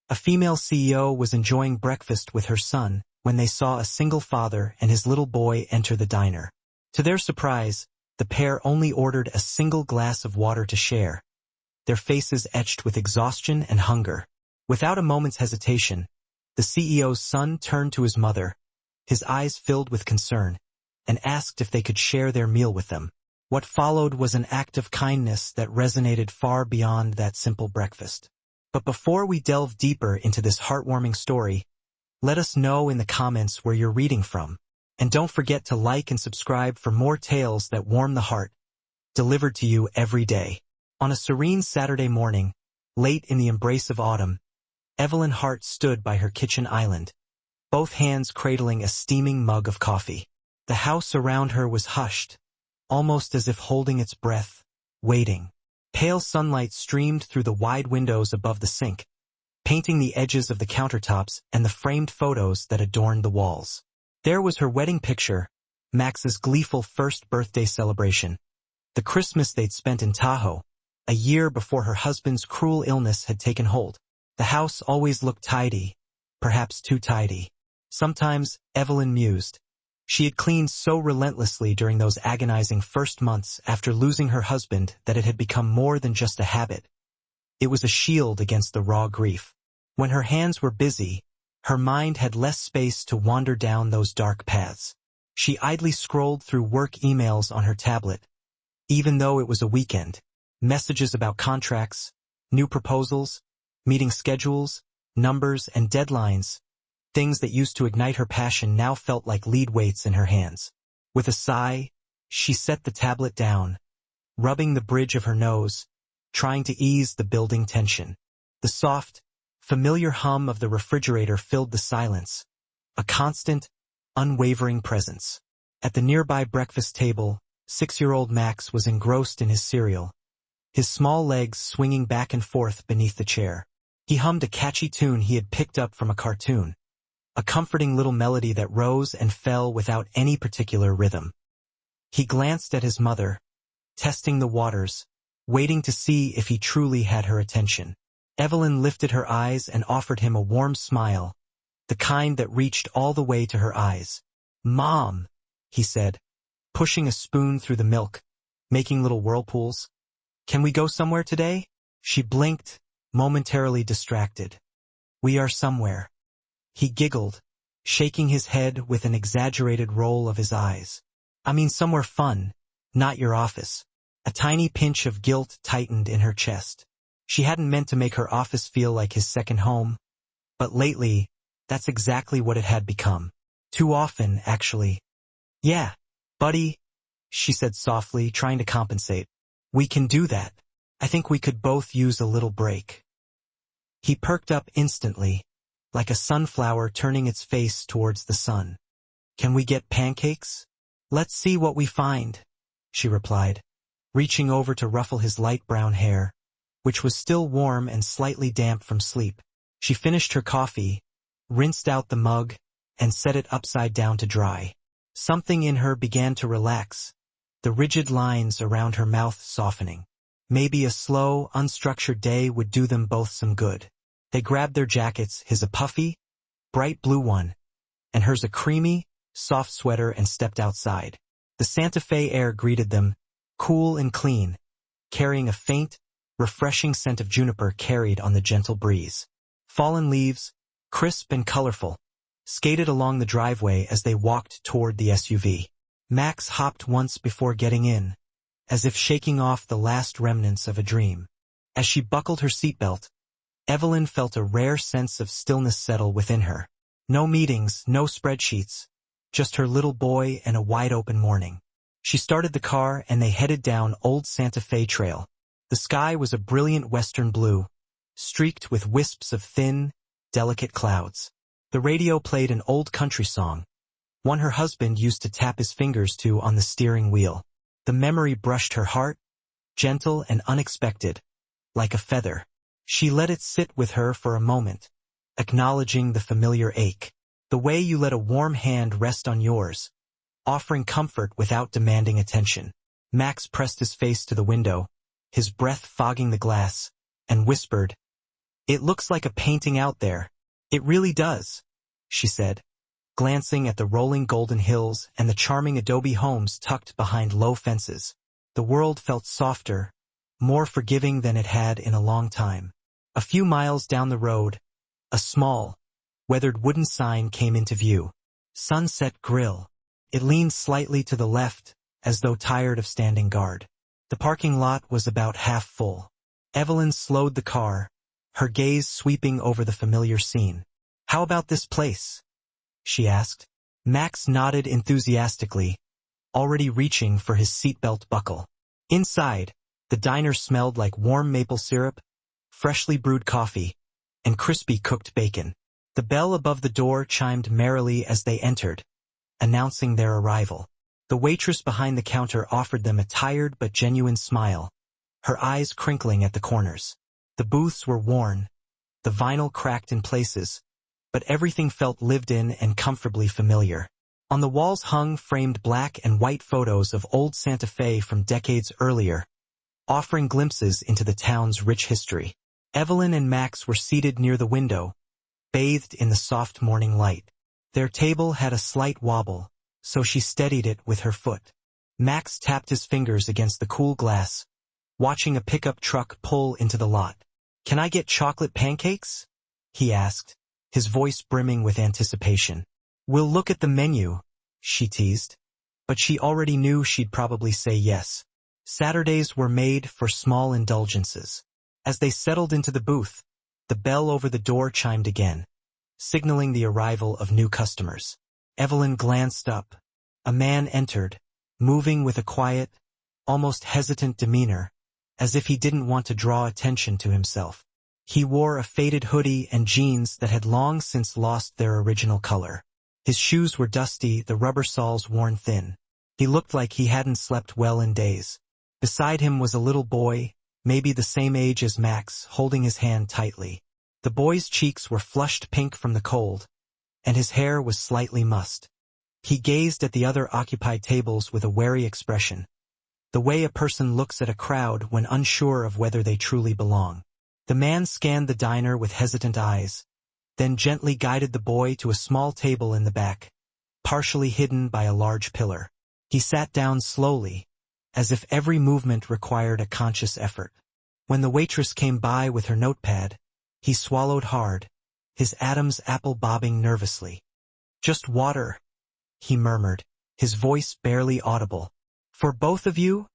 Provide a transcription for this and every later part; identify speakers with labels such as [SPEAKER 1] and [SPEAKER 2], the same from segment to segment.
[SPEAKER 1] A female CEO was enjoying breakfast with her son when they saw a single father and his little boy enter the diner. To their surprise, the pair only ordered a single glass of water to share, their faces etched with exhaustion and hunger. Without a moment's hesitation, the CEO's son turned to his mother, his eyes filled with concern, and asked if they could share their meal with them. What followed was an act of kindness that resonated far beyond that simple breakfast. But before we delve deeper into this heartwarming story, let us know in the comments where you're reading from. And don't forget to like and subscribe for more tales that warm the heart, delivered to you every day. On a serene Saturday morning, late in the embrace of autumn, Evelyn Hart stood by her kitchen island, both hands cradling a steaming mug of coffee. The house around her was hushed, almost as if holding its breath, waiting. Pale sunlight streamed through the wide windows above the sink, painting the edges of the countertops and the framed photos that adorned the walls. There was her wedding picture, Max's gleeful first birthday celebration, the Christmas they'd spent in Tahoe, a year before her husband's cruel illness had taken hold. The house always looked tidy, perhaps too tidy. Sometimes, Evelyn mused, she had cleaned so relentlessly during those agonizing first months after losing her husband that it had become more than just a habit. It was a shield against the raw grief. When her hands were busy, her mind had less space to wander down those dark paths. She idly scrolled through work emails on her tablet. Even though it was a weekend, messages about contracts, new proposals, meeting schedules, numbers, and deadlines, things that used to ignite her passion now felt like lead weights in her hands. With a sigh, she set the tablet down, rubbing the bridge of her nose, trying to ease the building tension. The soft, familiar hum of the refrigerator filled the silence, a constant, unwavering presence. At the nearby breakfast table, 6-year-old Max was engrossed in his cereal, his small legs swinging back and forth beneath the chair. He hummed a catchy tune he had picked up from a cartoon, a comforting little melody that rose and fell without any particular rhythm. He glanced at his mother, testing the waters, waiting to see if he truly had her attention. Evelyn lifted her eyes and offered him a warm smile, the kind that reached all the way to her eyes. "Mom," he said, pushing a spoon through the milk, making little whirlpools. "Can we go somewhere today?" She blinked, momentarily distracted. "We are somewhere." He giggled, shaking his head with an exaggerated roll of his eyes. "I mean somewhere fun, not your office." A tiny pinch of guilt tightened in her chest. She hadn't meant to make her office feel like his second home, but lately, that's exactly what it had become. Too often, actually. "Yeah, buddy," she said softly, trying to compensate. "We can do that. I think we could both use a little break." He perked up instantly, like a sunflower turning its face towards the sun. "Can we get pancakes?" "Let's see what we find," she replied, reaching over to ruffle his light brown hair, which was still warm and slightly damp from sleep. She finished her coffee, rinsed out the mug, and set it upside down to dry. Something in her began to relax, the rigid lines around her mouth softening. Maybe a slow, unstructured day would do them both some good. They grabbed their jackets, his a puffy, bright blue one, and hers a creamy, soft sweater, and stepped outside. The Santa Fe air greeted them, cool and clean, carrying a faint, refreshing scent of juniper carried on the gentle breeze. Fallen leaves, crisp and colorful, skated along the driveway as they walked toward the SUV. Max hopped once before getting in, as if shaking off the last remnants of a dream. As she buckled her seatbelt, Evelyn felt a rare sense of stillness settle within her. No meetings, no spreadsheets, just her little boy and a wide-open morning. She started the car and they headed down Old Santa Fe Trail. The sky was a brilliant western blue, streaked with wisps of thin, delicate clouds. The radio played an old country song, one her husband used to tap his fingers to on the steering wheel. The memory brushed her heart, gentle and unexpected, like a feather. She let it sit with her for a moment, acknowledging the familiar ache. The way you let a warm hand rest on yours, offering comfort without demanding attention. Max pressed his face to the window, his breath fogging the glass, and whispered, "It looks like a painting out there. It really does," she said, glancing at the rolling golden hills and the charming adobe homes tucked behind low fences. The world felt softer, more forgiving than it had in a long time. A few miles down the road, a small, weathered wooden sign came into view. Sunset Grill. It leaned slightly to the left, as though tired of standing guard. The parking lot was about half full. Evelyn slowed the car, her gaze sweeping over the familiar scene. "How about this place?" she asked. Max nodded enthusiastically, already reaching for his seatbelt buckle. Inside, the diner smelled like warm maple syrup, freshly brewed coffee, and crispy cooked bacon. The bell above the door chimed merrily as they entered, announcing their arrival. The waitress behind the counter offered them a tired but genuine smile, her eyes crinkling at the corners. The booths were worn, the vinyl cracked in places, but everything felt lived in and comfortably familiar. On the walls hung framed black and white photos of old Santa Fe from decades earlier, offering glimpses into the town's rich history. Evelyn and Max were seated near the window, bathed in the soft morning light. Their table had a slight wobble, so she steadied it with her foot. Max tapped his fingers against the cool glass, watching a pickup truck pull into the lot. "Can I get chocolate pancakes?" he asked, his voice brimming with anticipation. "We'll look at the menu," she teased. But she already knew she'd probably say yes. Saturdays were made for small indulgences. As they settled into the booth, the bell over the door chimed again, signaling the arrival of new customers. Evelyn glanced up. A man entered, moving with a quiet, almost hesitant demeanor, as if he didn't want to draw attention to himself. He wore a faded hoodie and jeans that had long since lost their original color. His shoes were dusty, the rubber soles worn thin. He looked like he hadn't slept well in days. Beside him was a little boy, maybe the same age as Max, holding his hand tightly. The boy's cheeks were flushed pink from the cold, and his hair was slightly mussed. He gazed at the other occupied tables with a wary expression, the way a person looks at a crowd when unsure of whether they truly belong. The man scanned the diner with hesitant eyes, then gently guided the boy to a small table in the back, partially hidden by a large pillar. He sat down slowly, as if every movement required a conscious effort. When the waitress came by with her notepad, he swallowed hard, his Adam's apple bobbing nervously. "Just water," he murmured, his voice barely audible. "For both of you?"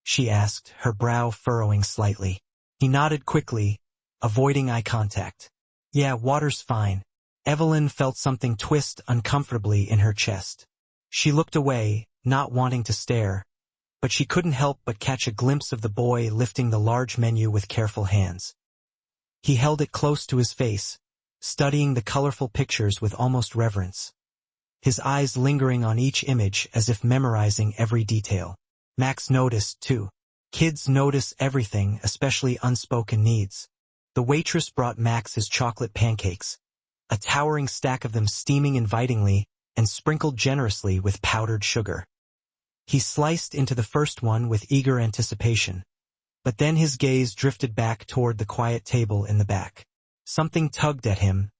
[SPEAKER 1] she asked, her brow furrowing slightly. He nodded quickly, avoiding eye contact. "Yeah, water's fine." Evelyn felt something twist uncomfortably in her chest. She looked away, not wanting to stare, but she couldn't help but catch a glimpse of the boy lifting the large menu with careful hands. He held it close to his face, studying the colorful pictures with almost reverence, his eyes lingering on each image as if memorizing every detail. Max noticed, too. Kids notice everything, especially unspoken needs. The waitress brought Max his chocolate pancakes, a towering stack of them steaming invitingly and sprinkled generously with powdered sugar. He sliced into the first one with eager anticipation, but then his gaze drifted back toward the quiet table in the back. Something tugged at him,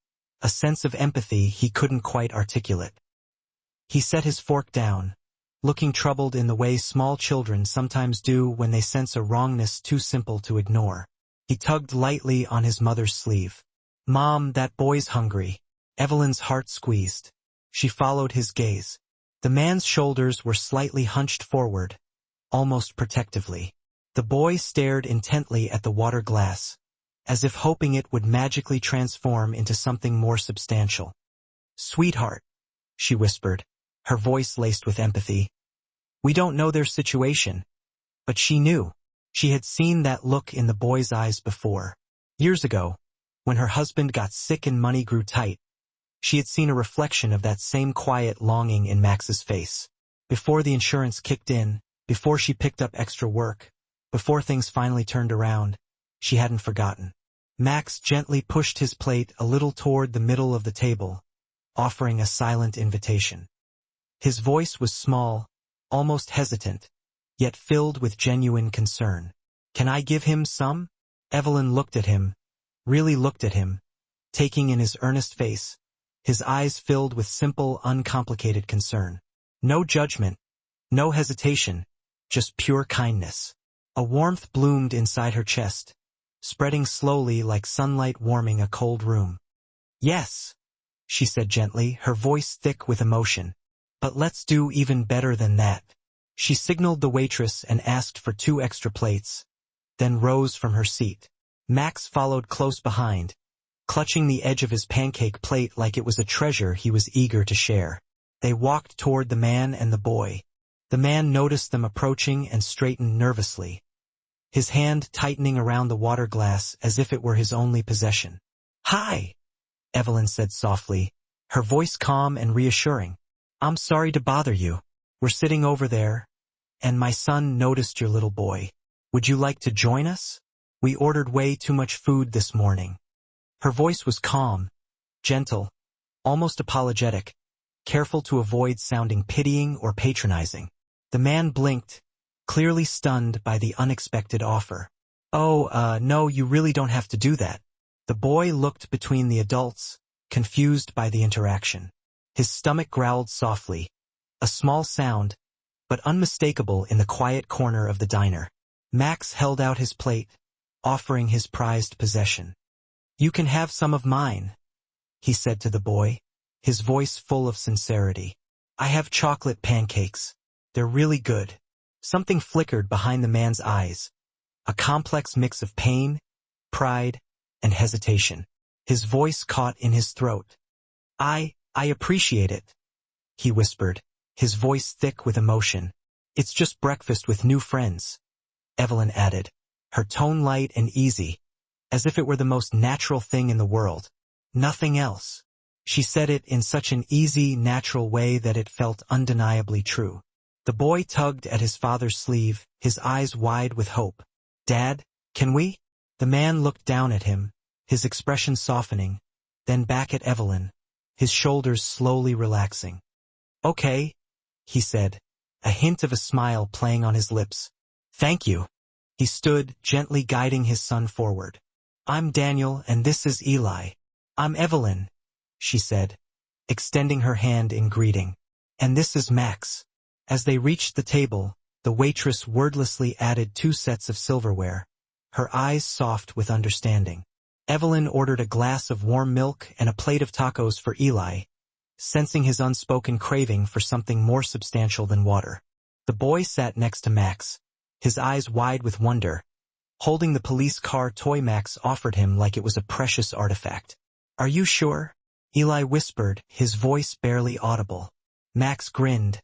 [SPEAKER 1] a sense of empathy he couldn't quite articulate. He set his fork down, looking troubled in the way small children sometimes do when they sense a wrongness too simple to ignore. He tugged lightly on his mother's sleeve. "Mom, that boy's hungry." Evelyn's heart squeezed. She followed his gaze. The man's shoulders were slightly hunched forward, almost protectively. The boy stared intently at the water glass, as if hoping it would magically transform into something more substantial. "Sweetheart," she whispered, her voice laced with empathy. "We don't know their situation." But she knew. She had seen that look in the boy's eyes before. Years ago, when her husband got sick and money grew tight, she had seen a reflection of that same quiet longing in Max's face. Before the insurance kicked in, before she picked up extra work, before things finally turned around, she hadn't forgotten. Max gently pushed his plate a little toward the middle of the table, offering a silent invitation. His voice was small, almost hesitant, yet filled with genuine concern. "Can I give him some?" Evelyn looked at him, really looked at him, taking in his earnest face, his eyes filled with simple, uncomplicated concern. No judgment, no hesitation, just pure kindness. A warmth bloomed inside her chest, spreading slowly like sunlight warming a cold room. "Yes," she said gently, her voice thick with emotion. "But let's do even better than that." She signaled the waitress and asked for 2 extra plates, then rose from her seat. Max followed close behind, clutching the edge of his pancake plate like it was a treasure he was eager to share. They walked toward the man and the boy. The man noticed them approaching and straightened nervously, his hand tightening around the water glass as if it were his only possession. "Hi," Evelyn said softly, her voice calm and reassuring. "I'm sorry to bother you. We're sitting over there, and my son noticed your little boy. Would you like to join us? We ordered way too much food this morning." Her voice was calm, gentle, almost apologetic, careful to avoid sounding pitying or patronizing. The man blinked, clearly stunned by the unexpected offer. "Oh, no, you really don't have to do that." The boy looked between the adults, confused by the interaction. His stomach growled softly, a small sound, but unmistakable in the quiet corner of the diner. Max held out his plate, offering his prized possession. "You can have some of mine," he said to the boy, his voice full of sincerity. "I have chocolate pancakes. They're really good." Something flickered behind the man's eyes, a complex mix of pain, pride, and hesitation. His voice caught in his throat. I appreciate it," he whispered, his voice thick with emotion. "It's just breakfast with new friends," Evelyn added, her tone light and easy, as if it were the most natural thing in the world. Nothing else. She said it in such an easy, natural way that it felt undeniably true. The boy tugged at his father's sleeve, his eyes wide with hope. "Dad, can we?" The man looked down at him, his expression softening, then back at Evelyn, his shoulders slowly relaxing. "Okay," he said, a hint of a smile playing on his lips. "Thank you." He stood, gently guiding his son forward. "I'm Daniel, and this is Eli." "I'm Evelyn," she said, extending her hand in greeting. "And this is Max." As they reached the table, the waitress wordlessly added 2 sets of silverware, her eyes soft with understanding. Evelyn ordered a glass of warm milk and a plate of tacos for Eli, sensing his unspoken craving for something more substantial than water. The boy sat next to Max, his eyes wide with wonder, holding the police car toy Max offered him like it was a precious artifact. "Are you sure?" Eli whispered, his voice barely audible. Max grinned,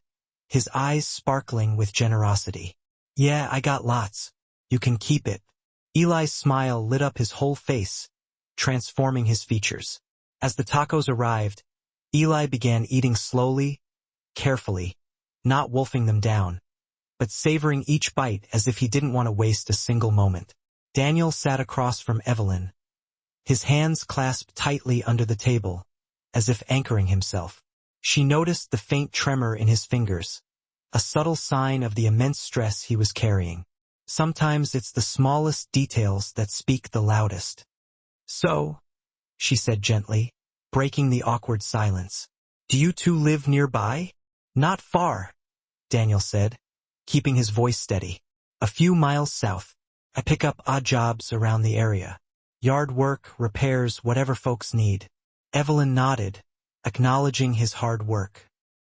[SPEAKER 1] his eyes sparkling with generosity. "Yeah, I got lots. You can keep it." Eli's smile lit up his whole face, transforming his features. As the tacos arrived, Eli began eating slowly, carefully, not wolfing them down, but savoring each bite as if he didn't want to waste a single moment. Daniel sat across from Evelyn, his hands clasped tightly under the table, as if anchoring himself. She noticed the faint tremor in his fingers, a subtle sign of the immense stress he was carrying. Sometimes it's the smallest details that speak the loudest. "So," she said gently, breaking the awkward silence, "do you two live nearby?" "Not far," Daniel said, keeping his voice steady. "A few miles south. I pick up odd jobs around the area. Yard work, repairs, whatever folks need." Evelyn nodded, acknowledging his hard work.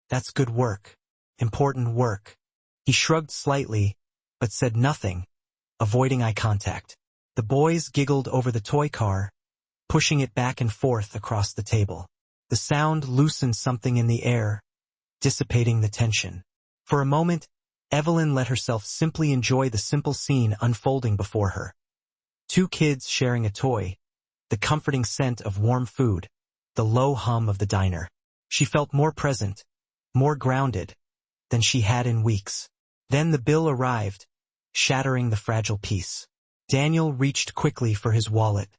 [SPEAKER 1] "That's good work. Important work." He shrugged slightly, but said nothing, avoiding eye contact. The boys giggled over the toy car, pushing it back and forth across the table. The sound loosened something in the air, dissipating the tension. For a moment, Evelyn let herself simply enjoy the simple scene unfolding before her. 2 kids sharing a toy, the comforting scent of warm food, the low hum of the diner. She felt more present, more grounded, than she had in weeks. Then the bill arrived, shattering the fragile peace. Daniel reached quickly for his wallet,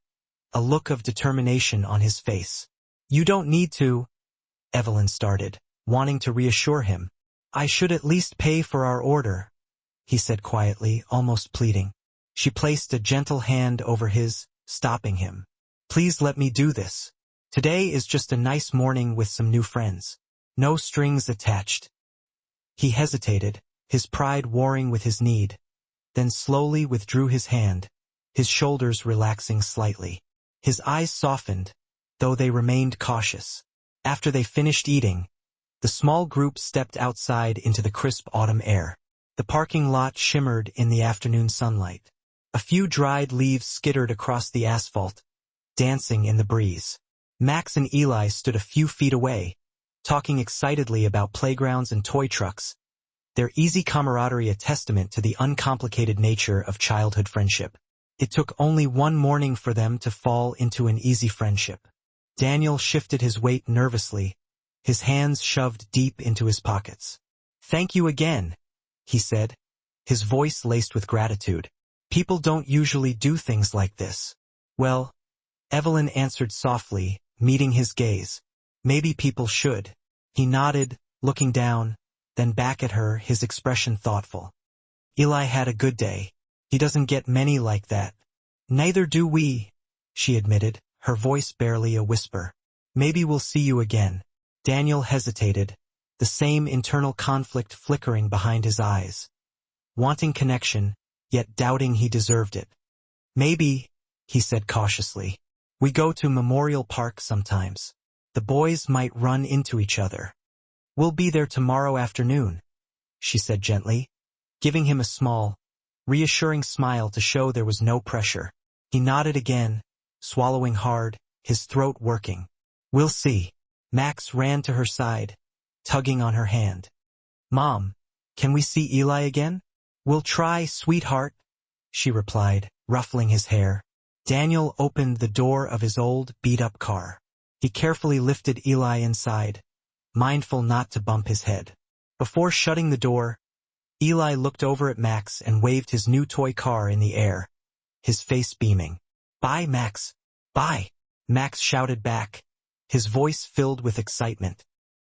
[SPEAKER 1] a look of determination on his face. "You don't need to," Evelyn started, wanting to reassure him. "I should at least pay for our order," he said quietly, almost pleading. She placed a gentle hand over his, stopping him. Please let me do this. Today is just a nice morning with some new friends. No strings attached. He hesitated, his pride warring with his need, then slowly withdrew his hand, his shoulders relaxing slightly. His eyes softened, though they remained cautious. After they finished eating, the small group stepped outside into the crisp autumn air. The parking lot shimmered in the afternoon sunlight. A few dried leaves skittered across the asphalt, dancing in the breeze. Max and Eli stood a few feet away, talking excitedly about playgrounds and toy trucks, their easy camaraderie a testament to the uncomplicated nature of childhood friendship. It took only one morning for them to fall into an easy friendship. Daniel shifted his weight nervously, his hands shoved deep into his pockets. "Thank you again," he said, his voice laced with gratitude. "People don't usually do things like this." "Well," Evelyn answered softly, meeting his gaze. "Maybe people should." He nodded, looking down, then back at her, his expression thoughtful. "Eli had a good day. He doesn't get many like that." "Neither do we," she admitted, her voice barely a whisper. "Maybe we'll see you again." Daniel hesitated, the same internal conflict flickering behind his eyes. Wanting connection, yet doubting he deserved it. "Maybe," he said cautiously. "We go to Memorial Park sometimes. The boys might run into each other." "We'll be there tomorrow afternoon," she said gently, giving him a small, reassuring smile to show there was no pressure. He nodded again, swallowing hard, his throat working. "We'll see." Max ran to her side, tugging on her hand. "Mom, can we see Eli again?" "We'll try, sweetheart," she replied, ruffling his hair. Daniel opened the door of his old, beat-up car. He carefully lifted Eli inside, mindful not to bump his head. Before shutting the door, Eli looked over at Max and waved his new toy car in the air, his face beaming. "Bye, Max. Bye," Max shouted back, his voice filled with excitement.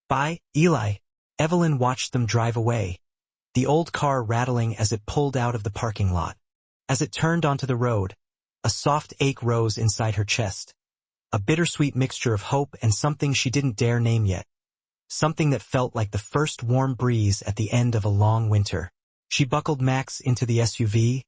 [SPEAKER 1] "Bye, Eli." Evelyn watched them drive away, the old car rattling as it pulled out of the parking lot. As it turned onto the road, a soft ache rose inside her chest, a bittersweet mixture of hope and something she didn't dare name yet. Something that felt like the first warm breeze at the end of a long winter. She buckled Max into the SUV,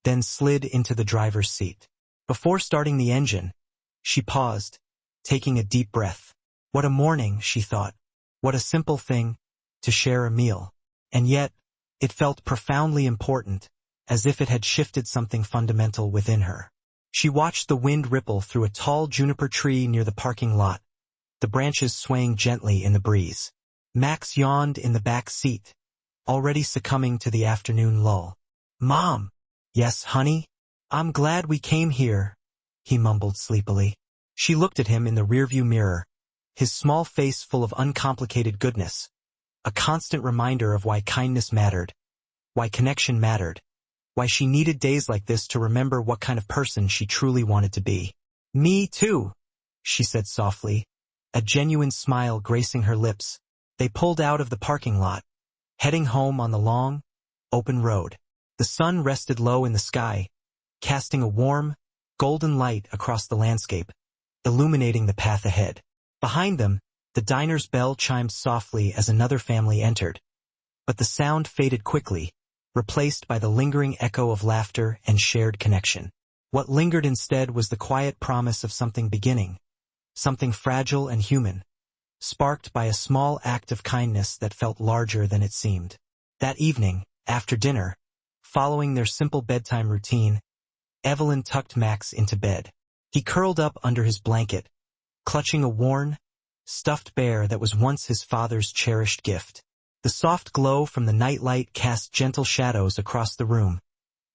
[SPEAKER 1] then slid into the driver's seat. Before starting the engine, she paused, taking a deep breath. What a morning, she thought. What a simple thing, to share a meal. And yet, it felt profoundly important, as if it had shifted something fundamental within her. She watched the wind ripple through a tall juniper tree near the parking lot, the branches swaying gently in the breeze. Max yawned in the back seat, already succumbing to the afternoon lull. "Mom!" "Yes, honey? I'm glad we came here," he mumbled sleepily. She looked at him in the rearview mirror, his small face full of uncomplicated goodness, a constant reminder of why kindness mattered, why connection mattered, why she needed days like this to remember what kind of person she truly wanted to be. "Me too," she said softly, a genuine smile gracing her lips. They pulled out of the parking lot, heading home on the long, open road. The sun rested low in the sky, casting a warm, golden light across the landscape, illuminating the path ahead. Behind them, the diner's bell chimed softly as another family entered, but the sound faded quickly, replaced by the lingering echo of laughter and shared connection. What lingered instead was the quiet promise of something beginning, something fragile and human, sparked by a small act of kindness that felt larger than it seemed. That evening, after dinner, following their simple bedtime routine, Evelyn tucked Max into bed. He curled up under his blanket, clutching a worn, stuffed bear that was once his father's cherished gift. The soft glow from the nightlight cast gentle shadows across the room,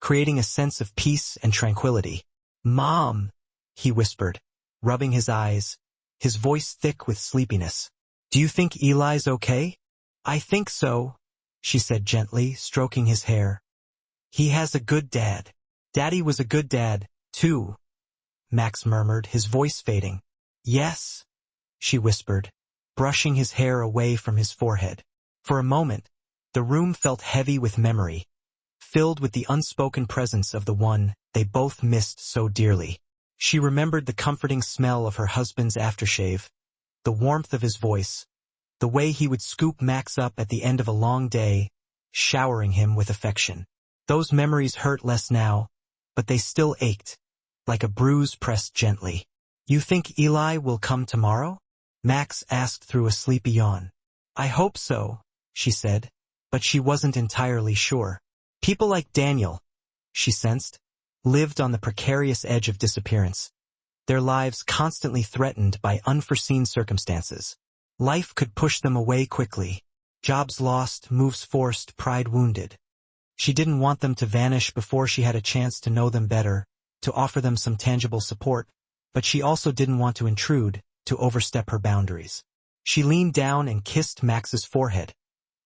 [SPEAKER 1] creating a sense of peace and tranquility. "Mom," he whispered, rubbing his eyes, his voice thick with sleepiness. "Do you think Eli's okay?" "I think so," she said gently, stroking his hair. "He has a good dad." "Daddy was a good dad, too," Max murmured, his voice fading. "Yes," she whispered, brushing his hair away from his forehead. For a moment, the room felt heavy with memory, filled with the unspoken presence of the one they both missed so dearly. She remembered the comforting smell of her husband's aftershave, the warmth of his voice, the way he would scoop Max up at the end of a long day, showering him with affection. Those memories hurt less now, but they still ached, like a bruise pressed gently. "You think Eli will come tomorrow?" Max asked through a sleepy yawn. "I hope so," she said, but she wasn't entirely sure. People like Daniel, she sensed, lived on the precarious edge of disappearance, their lives constantly threatened by unforeseen circumstances. Life could push them away quickly. Jobs lost, moves forced, pride wounded. She didn't want them to vanish before she had a chance to know them better, to offer them some tangible support, but she also didn't want to intrude, to overstep her boundaries. She leaned down and kissed Max's forehead,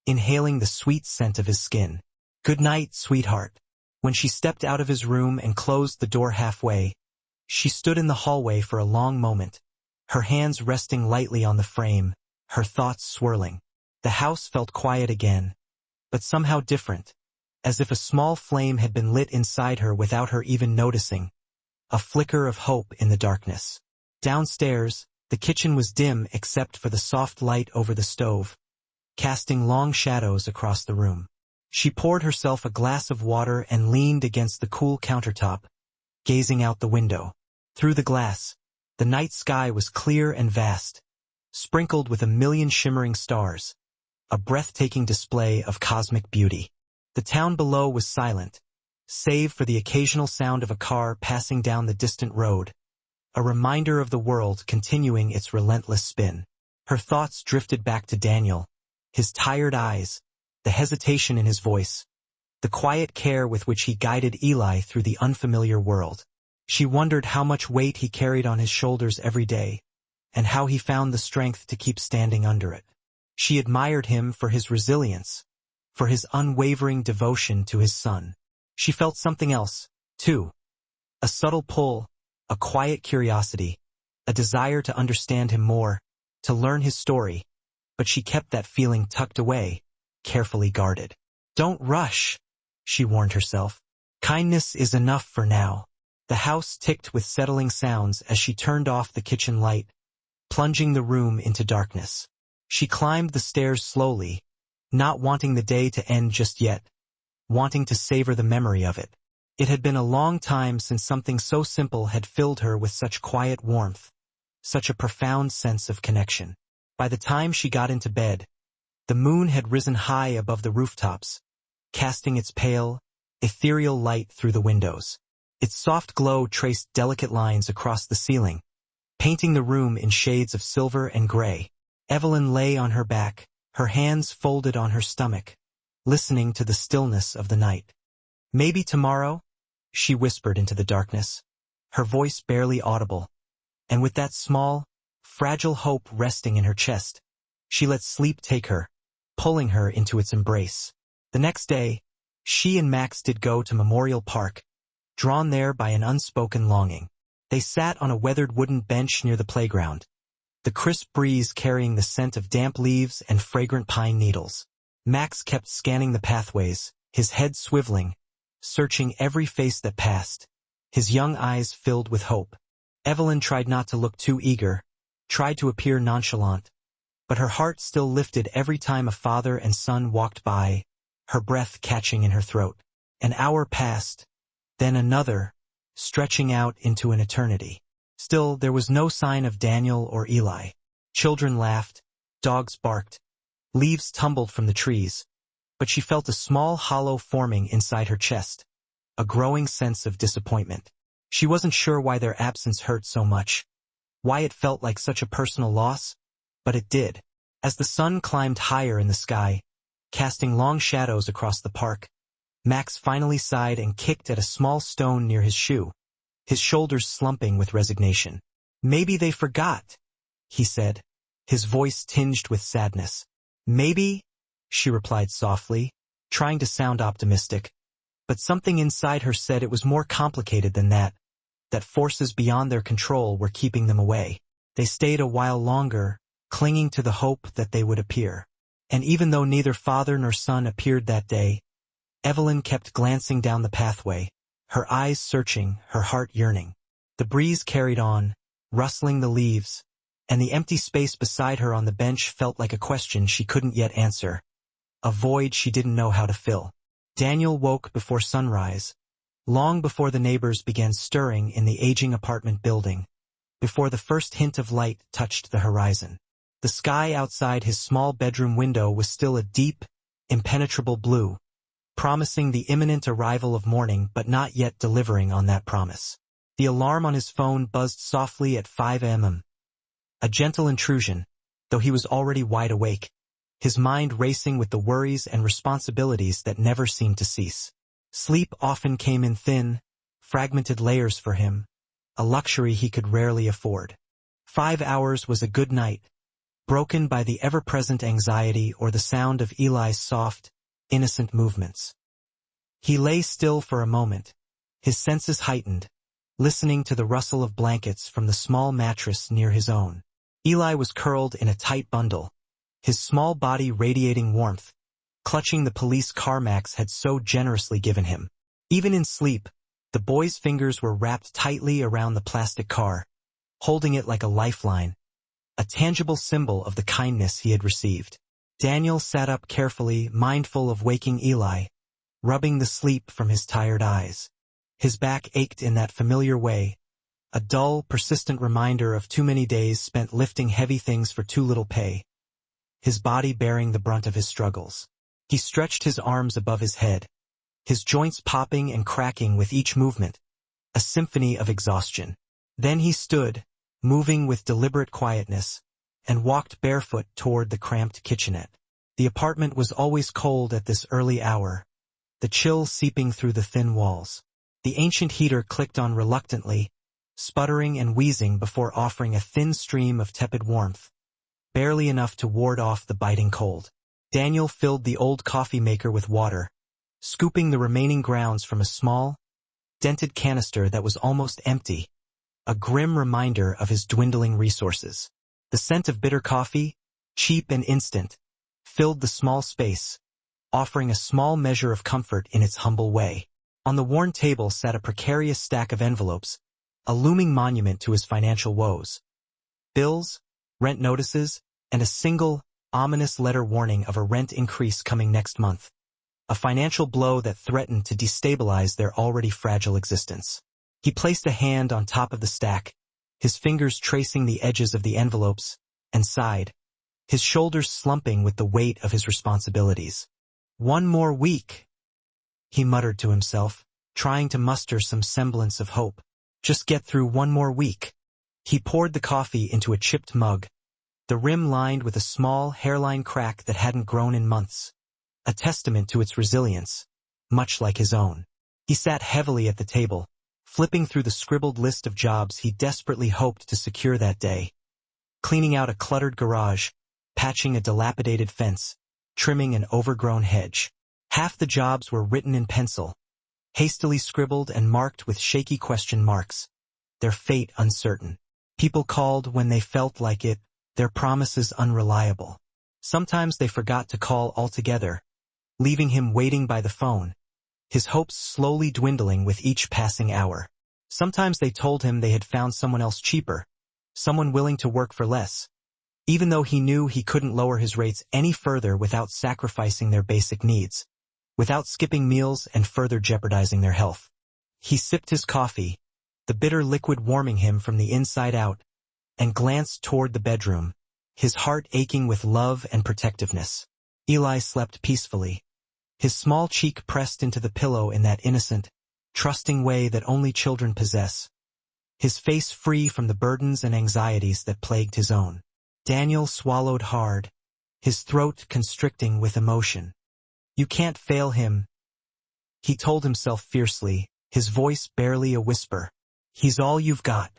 [SPEAKER 1] inhaling the sweet scent of his skin. "Good night, sweetheart." When she stepped out of his room and closed the door halfway, she stood in the hallway for a long moment, her hands resting lightly on the frame, her thoughts swirling. The house felt quiet again, but somehow different, as if a small flame had been lit inside her without her even noticing, a flicker of hope in the darkness. Downstairs, the kitchen was dim except for the soft light over the stove, casting long shadows across the room. She poured herself a glass of water and leaned against the cool countertop, gazing out the window. Through the glass, the night sky was clear and vast, sprinkled with a million shimmering stars, a breathtaking display of cosmic beauty. The town below was silent, save for the occasional sound of a car passing down the distant road, a reminder of the world continuing its relentless spin. Her thoughts drifted back to Daniel, his tired eyes, the hesitation in his voice, the quiet care with which he guided Eli through the unfamiliar world. She wondered how much weight he carried on his shoulders every day, and how he found the strength to keep standing under it. She admired him for his resilience, for his unwavering devotion to his son. She felt something else, too. A subtle pull, a quiet curiosity, a desire to understand him more, to learn his story, but she kept that feeling tucked away, carefully guarded. "Don't rush," she warned herself. "Kindness is enough for now." The house ticked with settling sounds as she turned off the kitchen light, plunging the room into darkness. She climbed the stairs slowly, not wanting the day to end just yet, wanting to savor the memory of it. It had been a long time since something so simple had filled her with such quiet warmth, such a profound sense of connection. By the time she got into bed, the moon had risen high above the rooftops, casting its pale, ethereal light through the windows. Its soft glow traced delicate lines across the ceiling, painting the room in shades of silver and gray. Evelyn lay on her back, her hands folded on her stomach, listening to the stillness of the night. "Maybe tomorrow," she whispered into the darkness, her voice barely audible, and with that small, fragile hope resting in her chest, she let sleep take her, pulling her into its embrace. The next day, she and Max did go to Memorial Park, drawn there by an unspoken longing. They sat on a weathered wooden bench near the playground, the crisp breeze carrying the scent of damp leaves and fragrant pine needles. Max kept scanning the pathways, his head swiveling, searching every face that passed, his young eyes filled with hope. Evelyn tried not to look too eager, tried to appear nonchalant, but her heart still lifted every time a father and son walked by, her breath catching in her throat. An hour passed, then another, stretching out into an eternity. Still, there was no sign of Daniel or Eli. Children laughed, dogs barked, leaves tumbled from the trees, but she felt a small hollow forming inside her chest, a growing sense of disappointment. She wasn't sure why their absence hurt so much, why it felt like such a personal loss, but it did. As the sun climbed higher in the sky, casting long shadows across the park, Max finally sighed and kicked at a small stone near his shoe, his shoulders slumping with resignation. "Maybe they forgot," he said, his voice tinged with sadness. "Maybe," she replied softly, trying to sound optimistic, but something inside her said it was more complicated than that forces beyond their control were keeping them away. They stayed a while longer, clinging to the hope that they would appear. And even though neither father nor son appeared that day, Evelyn kept glancing down the pathway, her eyes searching, her heart yearning. The breeze carried on, rustling the leaves, and the empty space beside her on the bench felt like a question she couldn't yet answer, a void she didn't know how to fill. Daniel woke before sunrise, long before the neighbors began stirring in the aging apartment building, before the first hint of light touched the horizon. The sky outside his small bedroom window was still a deep, impenetrable blue, promising the imminent arrival of morning but not yet delivering on that promise. The alarm on his phone buzzed softly at 5 a.m. A gentle intrusion, though he was already wide awake, his mind racing with the worries and responsibilities that never seemed to cease. Sleep often came in thin, fragmented layers for him, a luxury he could rarely afford. 5 hours was a good night, broken by the ever-present anxiety or the sound of Eli's soft, innocent movements. He lay still for a moment, his senses heightened, listening to the rustle of blankets from the small mattress near his own. Eli was curled in a tight bundle, his small body radiating warmth, clutching the police car Max had so generously given him. Even in sleep, the boy's fingers were wrapped tightly around the plastic car, holding it like a lifeline, a tangible symbol of the kindness he had received. Daniel sat up carefully, mindful of waking Eli, rubbing the sleep from his tired eyes. His back ached in that familiar way, a dull, persistent reminder of too many days spent lifting heavy things for too little pay, his body bearing the brunt of his struggles. He stretched his arms above his head, his joints popping and cracking with each movement, a symphony of exhaustion. Then he stood, moving with deliberate quietness, and walked barefoot toward the cramped kitchenette. The apartment was always cold at this early hour, the chill seeping through the thin walls. The ancient heater clicked on reluctantly, sputtering and wheezing before offering a thin stream of tepid warmth, barely enough to ward off the biting cold. Daniel filled the old coffee maker with water, scooping the remaining grounds from a small, dented canister that was almost empty, a grim reminder of his dwindling resources. The scent of bitter coffee, cheap and instant, filled the small space, offering a small measure of comfort in its humble way. On the worn table sat a precarious stack of envelopes, a looming monument to his financial woes. Bills, rent notices, and a single, ominous letter warning of a rent increase coming next month. A financial blow that threatened to destabilize their already fragile existence. He placed a hand on top of the stack, his fingers tracing the edges of the envelopes, and sighed, his shoulders slumping with the weight of his responsibilities. "One more week," he muttered to himself, trying to muster some semblance of hope. Just get through one more week. He poured the coffee into a chipped mug, the rim lined with a small hairline crack that hadn't grown in months, a testament to its resilience, much like his own. He sat heavily at the table, flipping through the scribbled list of jobs he desperately hoped to secure that day. Cleaning out a cluttered garage, patching a dilapidated fence, trimming an overgrown hedge. Half the jobs were written in pencil, hastily scribbled and marked with shaky question marks, their fate uncertain. People called when they felt like it, their promises unreliable. Sometimes they forgot to call altogether, leaving him waiting by the phone, his hopes slowly dwindling with each passing hour. Sometimes they told him they had found someone else cheaper, someone willing to work for less, even though he knew he couldn't lower his rates any further without sacrificing their basic needs, without skipping meals and further jeopardizing their health. He sipped his coffee, the bitter liquid warming him from the inside out, and glanced toward the bedroom, his heart aching with love and protectiveness. Eli slept peacefully, his small cheek pressed into the pillow in that innocent, trusting way that only children possess, his face free from the burdens and anxieties that plagued his own. Daniel swallowed hard, his throat constricting with emotion. "You can't fail him," he told himself fiercely, his voice barely a whisper. "He's all you've got."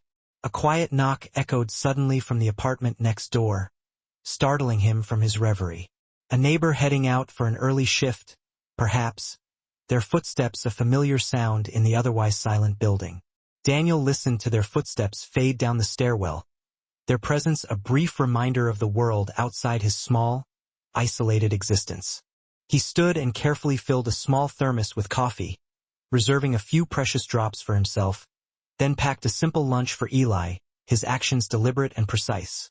[SPEAKER 1] A quiet knock echoed suddenly from the apartment next door, startling him from his reverie. A neighbor heading out for an early shift, perhaps, their footsteps a familiar sound in the otherwise silent building. Daniel listened to their footsteps fade down the stairwell, their presence a brief reminder of the world outside his small, isolated existence. He stood and carefully filled a small thermos with coffee, reserving a few precious drops for himself, then packed a simple lunch for Eli, his actions deliberate and precise.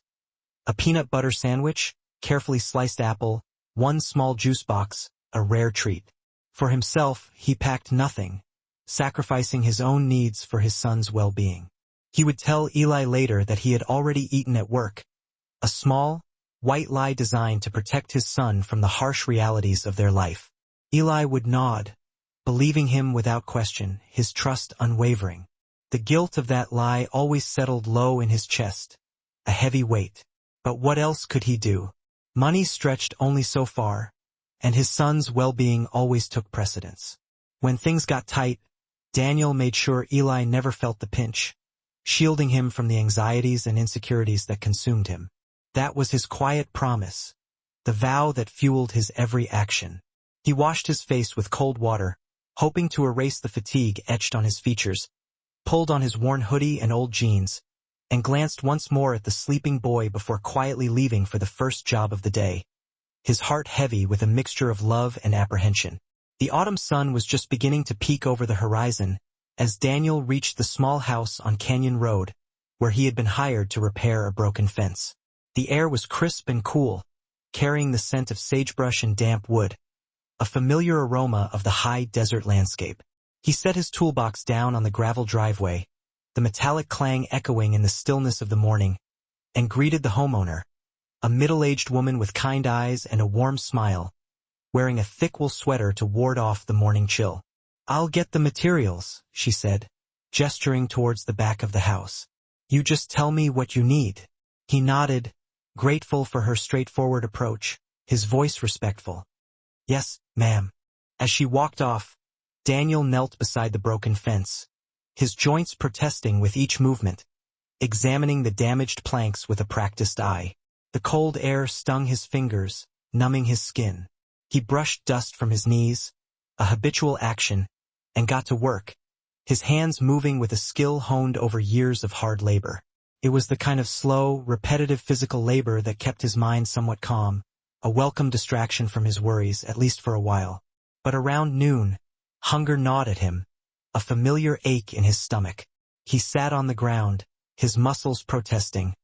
[SPEAKER 1] A peanut butter sandwich, carefully sliced apple, one small juice box, a rare treat. For himself, he packed nothing, sacrificing his own needs for his son's well-being. He would tell Eli later that he had already eaten at work, a small, white lie designed to protect his son from the harsh realities of their life. Eli would nod, believing him without question, his trust unwavering. The guilt of that lie always settled low in his chest, a heavy weight. But what else could he do? Money stretched only so far, and his son's well-being always took precedence. When things got tight, Daniel made sure Eli never felt the pinch, shielding him from the anxieties and insecurities that consumed him. That was his quiet promise, the vow that fueled his every action. He washed his face with cold water, hoping to erase the fatigue etched on his features, pulled on his worn hoodie and old jeans, and glanced once more at the sleeping boy before quietly leaving for the first job of the day, his heart heavy with a mixture of love and apprehension. The autumn sun was just beginning to peek over the horizon as Daniel reached the small house on Canyon Road, where he had been hired to repair a broken fence. The air was crisp and cool, carrying the scent of sagebrush and damp wood, a familiar aroma of the high desert landscape. He set his toolbox down on the gravel driveway, the metallic clang echoing in the stillness of the morning, and greeted the homeowner, a middle-aged woman with kind eyes and a warm smile, wearing a thick wool sweater to ward off the morning chill. "I'll get the materials," she said, gesturing towards the back of the house. "You just tell me what you need." He nodded, grateful for her straightforward approach, his voice respectful. "Yes, ma'am." As she walked off, Daniel knelt beside the broken fence, his joints protesting with each movement, examining the damaged planks with a practiced eye. The cold air stung his fingers, numbing his skin. He brushed dust from his knees, a habitual action, and got to work, his hands moving with a skill honed over years of hard labor. It was the kind of slow, repetitive physical labor that kept his mind somewhat calm, a welcome distraction from his worries, at least for a while. But around noon, hunger gnawed at him, a familiar ache in his stomach. He sat on the ground, his muscles protesting,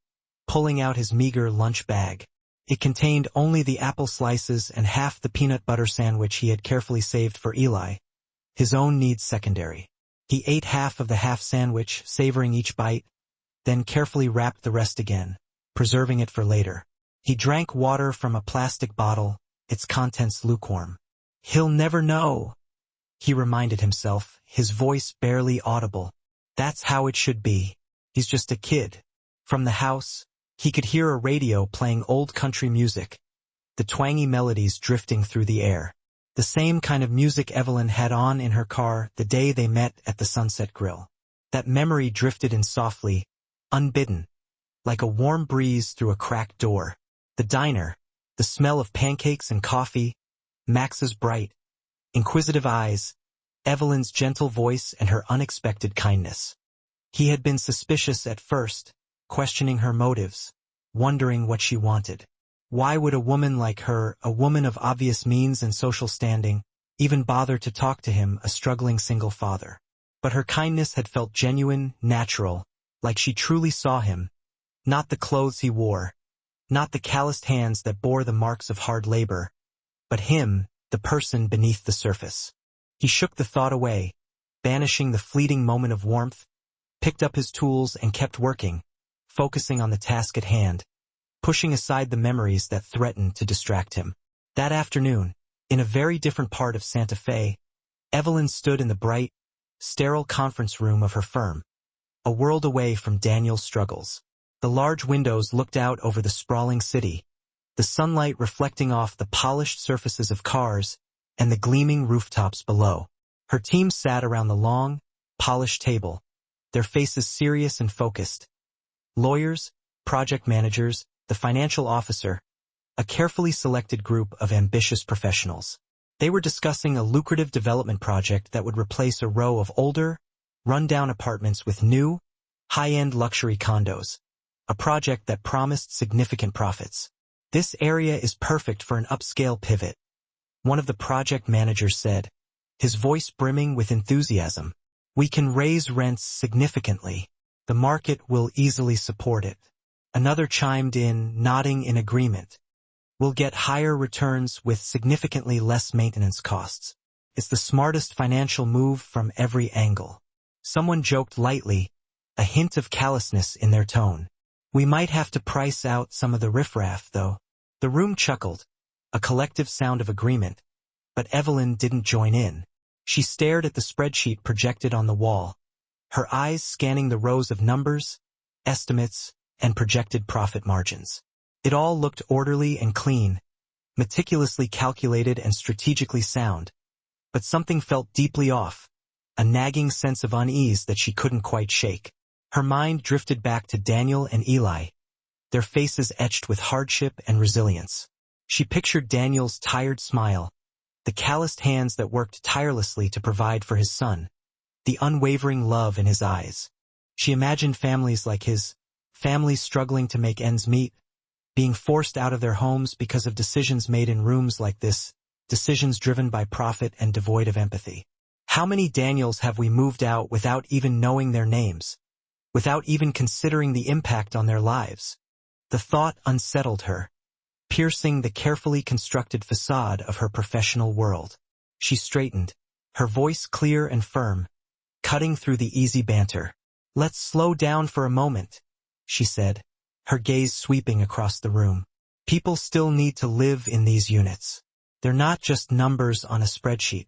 [SPEAKER 1] pulling out his meager lunch bag. It contained only the apple slices and half the peanut butter sandwich he had carefully saved for Eli, his own needs secondary. He ate half of the half sandwich, savoring each bite, then carefully wrapped the rest again, preserving it for later. He drank water from a plastic bottle, its contents lukewarm. "He'll never know," he reminded himself, his voice barely audible. "That's how it should be. He's just a kid." From the house, he could hear a radio playing old country music, the twangy melodies drifting through the air. The same kind of music Evelyn had on in her car the day they met at the Sunset Grill. That memory drifted in softly, unbidden, like a warm breeze through a cracked door. The diner, the smell of pancakes and coffee, Max's bright, inquisitive eyes, Evelyn's gentle voice and her unexpected kindness. He had been suspicious at first, questioning her motives, wondering what she wanted. Why would a woman like her, a woman of obvious means and social standing, even bother to talk to him, a struggling single father? But her kindness had felt genuine, natural, like she truly saw him, not the clothes he wore, not the calloused hands that bore the marks of hard labor, but him, the person beneath the surface. He shook the thought away, banishing the fleeting moment of warmth, picked up his tools and kept working, focusing on the task at hand, pushing aside the memories that threatened to distract him. That afternoon, in a very different part of Santa Fe, Evelyn stood in the bright, sterile conference room of her firm, a world away from Daniel's struggles. The large windows looked out over the sprawling city, the sunlight reflecting off the polished surfaces of cars and the gleaming rooftops below. Her team sat around the long, polished table, their faces serious and focused. Lawyers, project managers, the financial officer, a carefully selected group of ambitious professionals. They were discussing a lucrative development project that would replace a row of older, run-down apartments with new, high-end luxury condos, a project that promised significant profits. "This area is perfect for an upscale pivot," one of the project managers said, his voice brimming with enthusiasm. We can raise rents significantly. The market will easily support it. Another chimed in, nodding in agreement. We'll get higher returns with significantly less maintenance costs. It's the smartest financial move from every angle. Someone joked lightly, a hint of callousness in their tone. We might have to price out some of the riffraff, though. The room chuckled, a collective sound of agreement, but Evelyn didn't join in. She stared at the spreadsheet projected on the wall, her eyes scanning the rows of numbers, estimates, and projected profit margins. It all looked orderly and clean, meticulously calculated and strategically sound, but something felt deeply off, a nagging sense of unease that she couldn't quite shake. Her mind drifted back to Daniel and Eli, their faces etched with hardship and resilience. She pictured Daniel's tired smile, the calloused hands that worked tirelessly to provide for his son, the unwavering love in his eyes. She imagined families like his, families struggling to make ends meet, being forced out of their homes because of decisions made in rooms like this, decisions driven by profit and devoid of empathy. How many Daniels have we moved out without even knowing their names, without even considering the impact on their lives? The thought unsettled her, piercing the carefully constructed facade of her professional world. She straightened, her voice clear and firm, cutting through the easy banter. Let's slow down for a moment, she said, her gaze sweeping across the room. People still need to live in these units. They're not just numbers on a spreadsheet.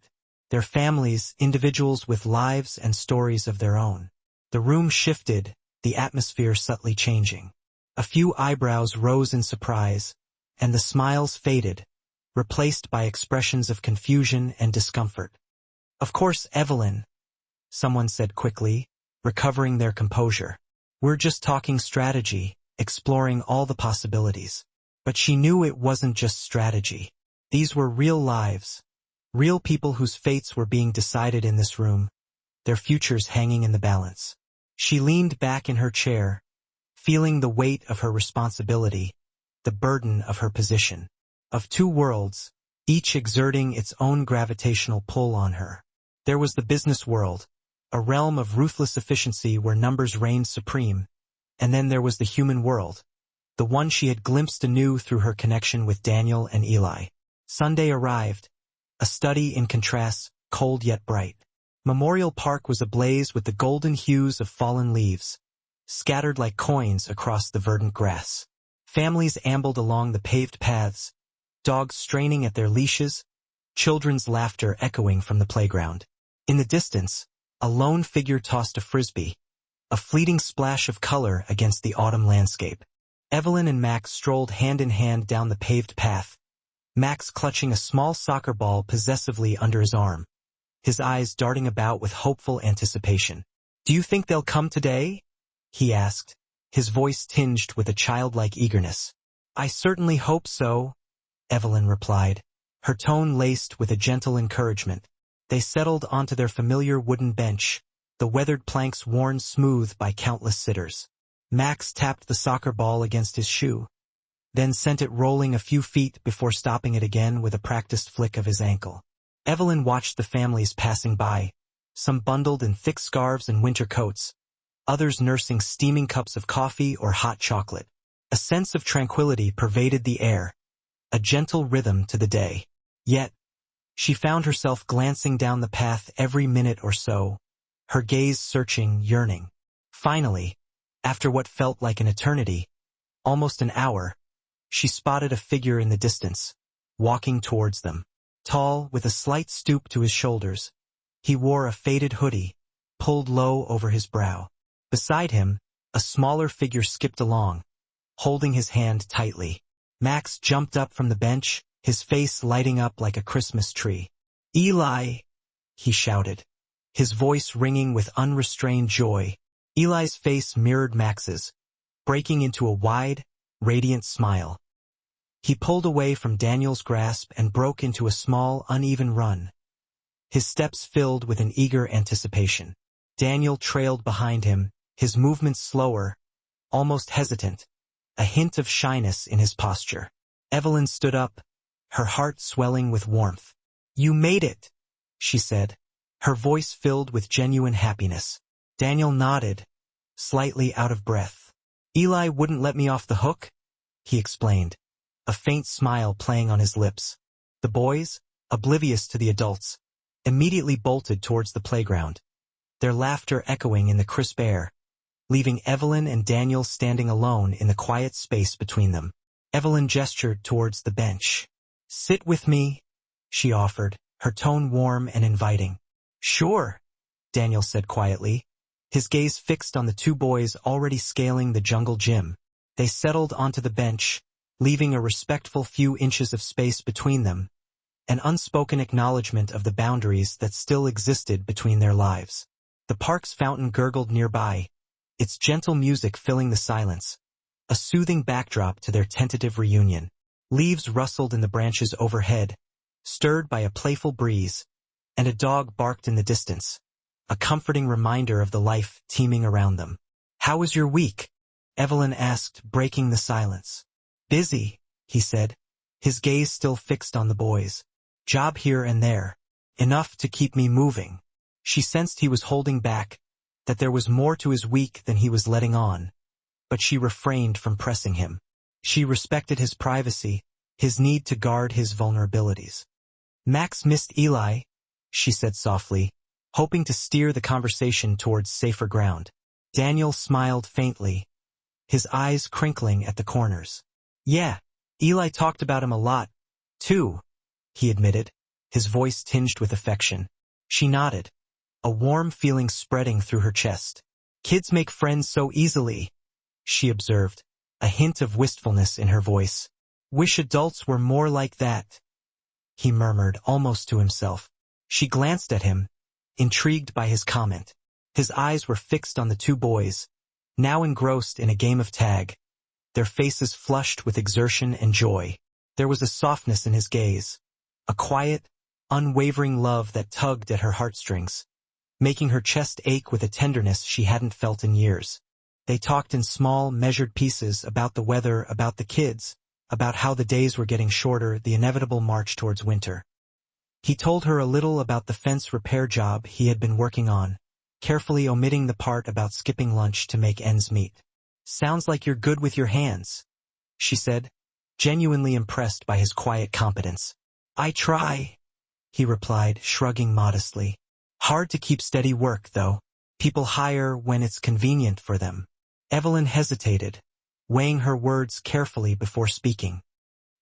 [SPEAKER 1] They're families, individuals with lives and stories of their own. The room shifted, the atmosphere subtly changing. A few eyebrows rose in surprise, and the smiles faded, replaced by expressions of confusion and discomfort. Of course, Evelyn, someone said quickly, recovering their composure. We're just talking strategy, exploring all the possibilities. But she knew it wasn't just strategy. These were real lives, real people whose fates were being decided in this room, their futures hanging in the balance. She leaned back in her chair, feeling the weight of her responsibility, the burden of her position. Of two worlds, each exerting its own gravitational pull on her. There was the business world, a realm of ruthless efficiency where numbers reigned supreme, and then there was the human world, the one she had glimpsed anew through her connection with Daniel and Eli. Sunday arrived, a study in contrasts, cold yet bright. Memorial Park was ablaze with the golden hues of fallen leaves, scattered like coins across the verdant grass. Families ambled along the paved paths, dogs straining at their leashes, children's laughter echoing from the playground. In the distance, a lone figure tossed a frisbee, a fleeting splash of color against the autumn landscape. Evelyn and Max strolled hand in hand down the paved path, Max clutching a small soccer ball possessively under his arm, his eyes darting about with hopeful anticipation. Do you think they'll come today? He asked, his voice tinged with a childlike eagerness. I certainly hope so, Evelyn replied, her tone laced with a gentle encouragement. They settled onto their familiar wooden bench, the weathered planks worn smooth by countless sitters. Max tapped the soccer ball against his shoe, then sent it rolling a few feet before stopping it again with a practiced flick of his ankle. Evelyn watched the families passing by, some bundled in thick scarves and winter coats, others nursing steaming cups of coffee or hot chocolate. A sense of tranquility pervaded the air, a gentle rhythm to the day. Yet, she found herself glancing down the path every minute or so, her gaze searching, yearning. Finally, after what felt like an eternity, almost an hour, she spotted a figure in the distance, walking towards them. Tall, with a slight stoop to his shoulders, he wore a faded hoodie, pulled low over his brow. Beside him, a smaller figure skipped along, holding his hand tightly. Max jumped up from the bench, his face lighting up like a Christmas tree. Eli, he shouted, his voice ringing with unrestrained joy. Eli's face mirrored Max's, breaking into a wide, radiant smile. He pulled away from Daniel's grasp and broke into a small, uneven run, his steps filled with an eager anticipation. Daniel trailed behind him, his movements slower, almost hesitant, a hint of shyness in his posture. Evelyn stood up, her heart swelling with warmth. You made it, she said, her voice filled with genuine happiness. Daniel nodded, slightly out of breath. Eli wouldn't let me off the hook, he explained, a faint smile playing on his lips. The boys, oblivious to the adults, immediately bolted towards the playground, their laughter echoing in the crisp air, leaving Evelyn and Daniel standing alone in the quiet space between them. Evelyn gestured towards the bench. "Sit with me," she offered, her tone warm and inviting. "Sure," Daniel said quietly, his gaze fixed on the two boys already scaling the jungle gym. They settled onto the bench, leaving a respectful few inches of space between them, an unspoken acknowledgement of the boundaries that still existed between their lives. The park's fountain gurgled nearby, its gentle music filling the silence, a soothing backdrop to their tentative reunion. Leaves rustled in the branches overhead, stirred by a playful breeze, and a dog barked in the distance, a comforting reminder of the life teeming around them. "How was your week?" Evelyn asked, breaking the silence. "Busy," he said, his gaze still fixed on the boys. "Job here and there. Enough to keep me moving." She sensed he was holding back, that there was more to his week than he was letting on, but she refrained from pressing him. She respected his privacy, his need to guard his vulnerabilities. "Max missed Eli," she said softly, hoping to steer the conversation towards safer ground. Daniel smiled faintly, his eyes crinkling at the corners. "Yeah, Eli talked about him a lot, too," he admitted, his voice tinged with affection. She nodded, a warm feeling spreading through her chest. "Kids make friends so easily," she observed, a hint of wistfulness in her voice. "Wish adults were more like that," he murmured almost to himself. She glanced at him, intrigued by his comment. His eyes were fixed on the two boys, now engrossed in a game of tag, their faces flushed with exertion and joy. There was a softness in his gaze, a quiet, unwavering love that tugged at her heartstrings, making her chest ache with a tenderness she hadn't felt in years. They talked in small, measured pieces about the weather, about the kids, about how the days were getting shorter, the inevitable march towards winter. He told her a little about the fence repair job he had been working on, carefully omitting the part about skipping lunch to make ends meet. "Sounds like you're good with your hands," she said, genuinely impressed by his quiet competence. "I try," he replied, shrugging modestly. "Hard to keep steady work, though. People hire when it's convenient for them." Evelyn hesitated, weighing her words carefully before speaking.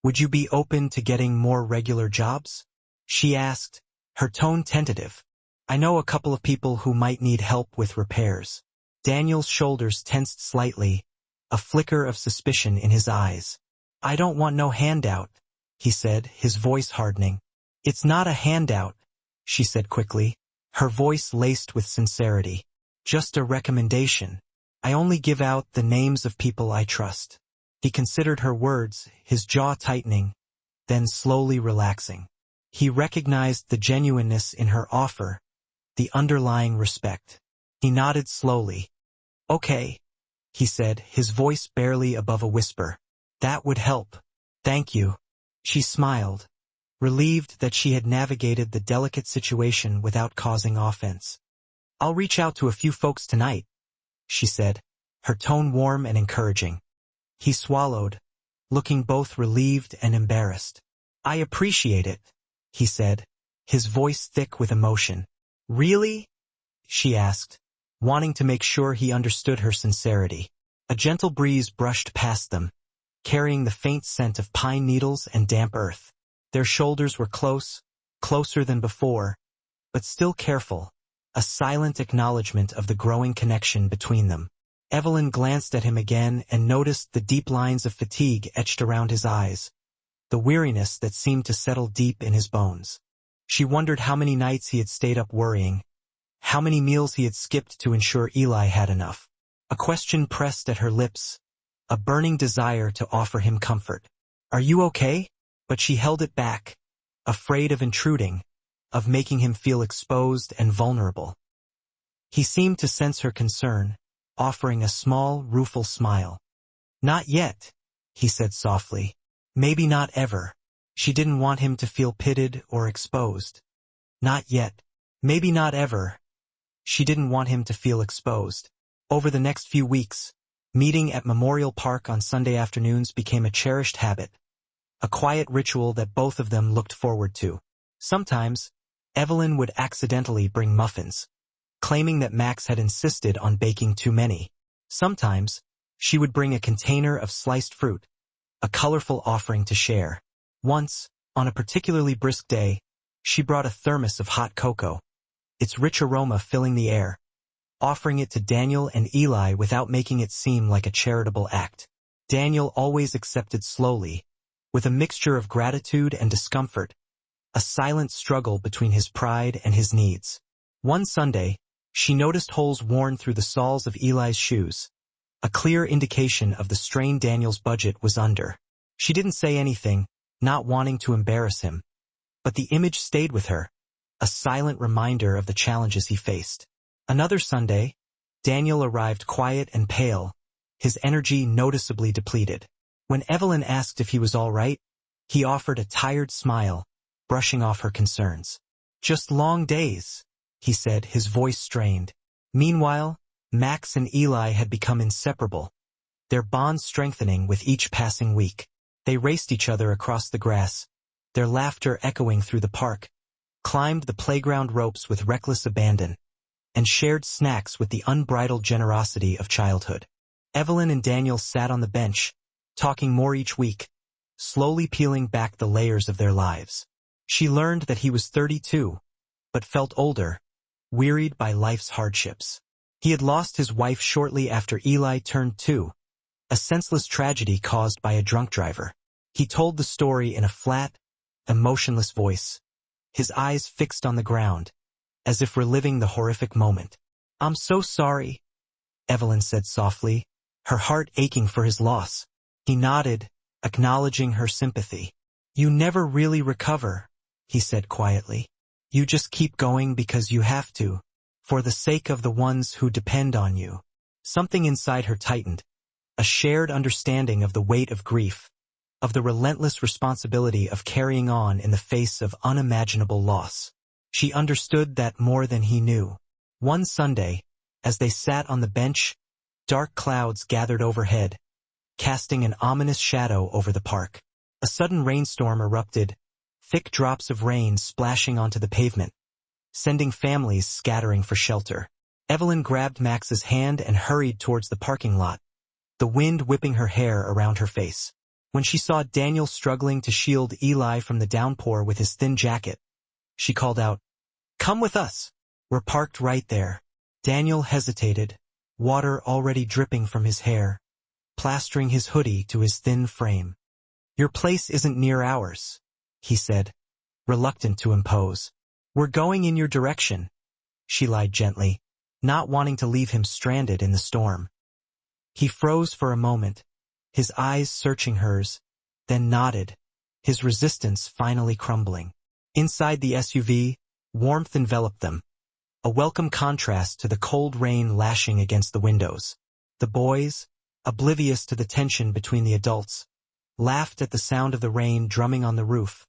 [SPEAKER 1] "Would you be open to getting more regular jobs?" she asked, her tone tentative. "I know a couple of people who might need help with repairs." Daniel's shoulders tensed slightly, a flicker of suspicion in his eyes. "I don't want no handout," he said, his voice hardening. "It's not a handout," she said quickly, her voice laced with sincerity. "Just a recommendation. I only give out the names of people I trust." He considered her words, his jaw tightening, then slowly relaxing. He recognized the genuineness in her offer, the underlying respect. He nodded slowly. "Okay," he said, his voice barely above a whisper. "That would help. Thank you." She smiled, relieved that she had navigated the delicate situation without causing offense. "I'll reach out to a few folks tonight," she said, her tone warm and encouraging. He swallowed, looking both relieved and embarrassed. "I appreciate it," he said, his voice thick with emotion. "Really?" she asked, wanting to make sure he understood her sincerity. A gentle breeze brushed past them, carrying the faint scent of pine needles and damp earth. Their shoulders were close, closer than before, but still careful, a silent acknowledgement of the growing connection between them. Evelyn glanced at him again and noticed the deep lines of fatigue etched around his eyes, the weariness that seemed to settle deep in his bones. She wondered how many nights he had stayed up worrying, how many meals he had skipped to ensure Eli had enough. A question pressed at her lips, a burning desire to offer him comfort. "Are you okay?" But she held it back, afraid of intruding, of making him feel exposed and vulnerable. He seemed to sense her concern, offering a small, rueful smile. "Not yet," he said softly. "Maybe not ever." She didn't want him to feel pitted or exposed. "Not yet." Maybe not ever. She didn't want him to feel exposed. Over the next few weeks, meeting at Memorial Park on Sunday afternoons became a cherished habit, a quiet ritual that both of them looked forward to. Sometimes, Evelyn would accidentally bring muffins, claiming that Max had insisted on baking too many. Sometimes, she would bring a container of sliced fruit, a colorful offering to share. Once, on a particularly brisk day, she brought a thermos of hot cocoa, its rich aroma filling the air, offering it to Daniel and Eli without making it seem like a charitable act. Daniel always accepted slowly, with a mixture of gratitude and discomfort, a silent struggle between his pride and his needs. One Sunday, she noticed holes worn through the soles of Eli's shoes, a clear indication of the strain Daniel's budget was under. She didn't say anything, not wanting to embarrass him, but the image stayed with her, a silent reminder of the challenges he faced. Another Sunday, Daniel arrived quiet and pale, his energy noticeably depleted. When Evelyn asked if he was all right, he offered a tired smile, brushing off her concerns. "Just long days," he said, his voice strained. Meanwhile, Max and Eli had become inseparable, their bond strengthening with each passing week. They raced each other across the grass, their laughter echoing through the park, climbed the playground ropes with reckless abandon, and shared snacks with the unbridled generosity of childhood. Evelyn and Daniel sat on the bench, talking more each week, slowly peeling back the layers of their lives. She learned that he was 32, but felt older, wearied by life's hardships. He had lost his wife shortly after Eli turned 2, a senseless tragedy caused by a drunk driver. He told the story in a flat, emotionless voice, his eyes fixed on the ground, as if reliving the horrific moment. "I'm so sorry," Evelyn said softly, her heart aching for his loss. He nodded, acknowledging her sympathy. "You never really recover," he said quietly. "You just keep going because you have to, for the sake of the ones who depend on you." Something inside her tightened, a shared understanding of the weight of grief, of the relentless responsibility of carrying on in the face of unimaginable loss. She understood that more than he knew. One Sunday, as they sat on the bench, dark clouds gathered overhead, casting an ominous shadow over the park. A sudden rainstorm erupted, thick drops of rain splashing onto the pavement, sending families scattering for shelter. Evelyn grabbed Max's hand and hurried towards the parking lot, the wind whipping her hair around her face. When she saw Daniel struggling to shield Eli from the downpour with his thin jacket, she called out, "Come with us. We're parked right there." Daniel hesitated, water already dripping from his hair, plastering his hoodie to his thin frame. "Your place isn't near ours," he said, reluctant to impose. "We're going in your direction," she lied gently, not wanting to leave him stranded in the storm. He froze for a moment, his eyes searching hers, then nodded, his resistance finally crumbling. Inside the SUV, warmth enveloped them, a welcome contrast to the cold rain lashing against the windows. The boys, oblivious to the tension between the adults, laughed at the sound of the rain drumming on the roof,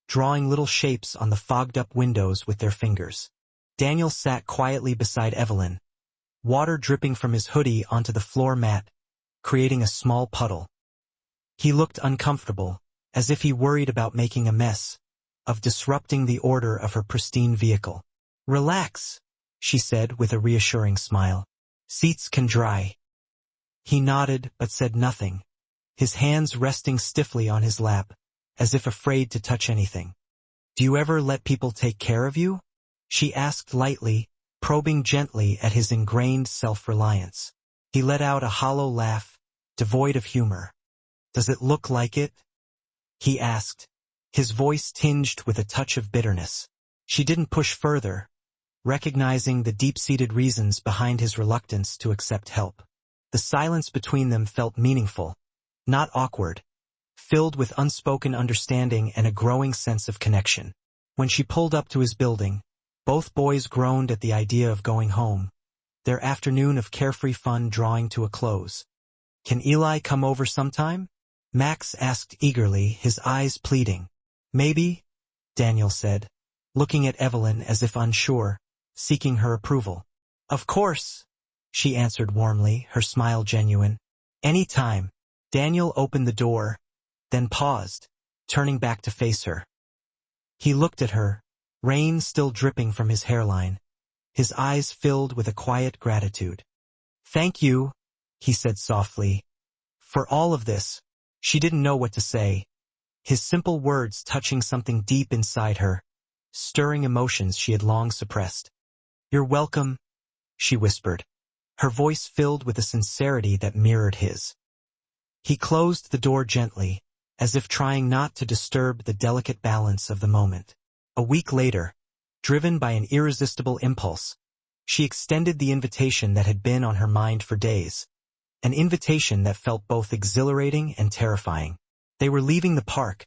[SPEAKER 1] drawing little shapes on the fogged-up windows with their fingers. Daniel sat quietly beside Evelyn, water dripping from his hoodie onto the floor mat, creating a small puddle. He looked uncomfortable, as if he worried about making a mess, of disrupting the order of her pristine vehicle. "Relax," she said with a reassuring smile. "Seats can dry." He nodded but said nothing, his hands resting stiffly on his lap, as if afraid to touch anything. "Do you ever let people take care of you?" she asked lightly, probing gently at his ingrained self-reliance. He let out a hollow laugh, devoid of humor. "Does it look like it?" he asked, his voice tinged with a touch of bitterness. She didn't push further, recognizing the deep-seated reasons behind his reluctance to accept help. The silence between them felt meaningful, not awkward, filled with unspoken understanding and a growing sense of connection. When she pulled up to his building, both boys groaned at the idea of going home, their afternoon of carefree fun drawing to a close. "Can Eli come over sometime?" Max asked eagerly, his eyes pleading. "Maybe," Daniel said, looking at Evelyn as if unsure, seeking her approval. "Of course," she answered warmly, her smile genuine. "Any time." Daniel opened the door, then paused, turning back to face her. He looked at her, rain still dripping from his hairline, his eyes filled with a quiet gratitude. "Thank you," he said softly, "for all of this." She didn't know what to say, his simple words touching something deep inside her, stirring emotions she had long suppressed. "You're welcome," she whispered, her voice filled with a sincerity that mirrored his. He closed the door gently, as if trying not to disturb the delicate balance of the moment. A week later, driven by an irresistible impulse, she extended the invitation that had been on her mind for days, an invitation that felt both exhilarating and terrifying. They were leaving the park,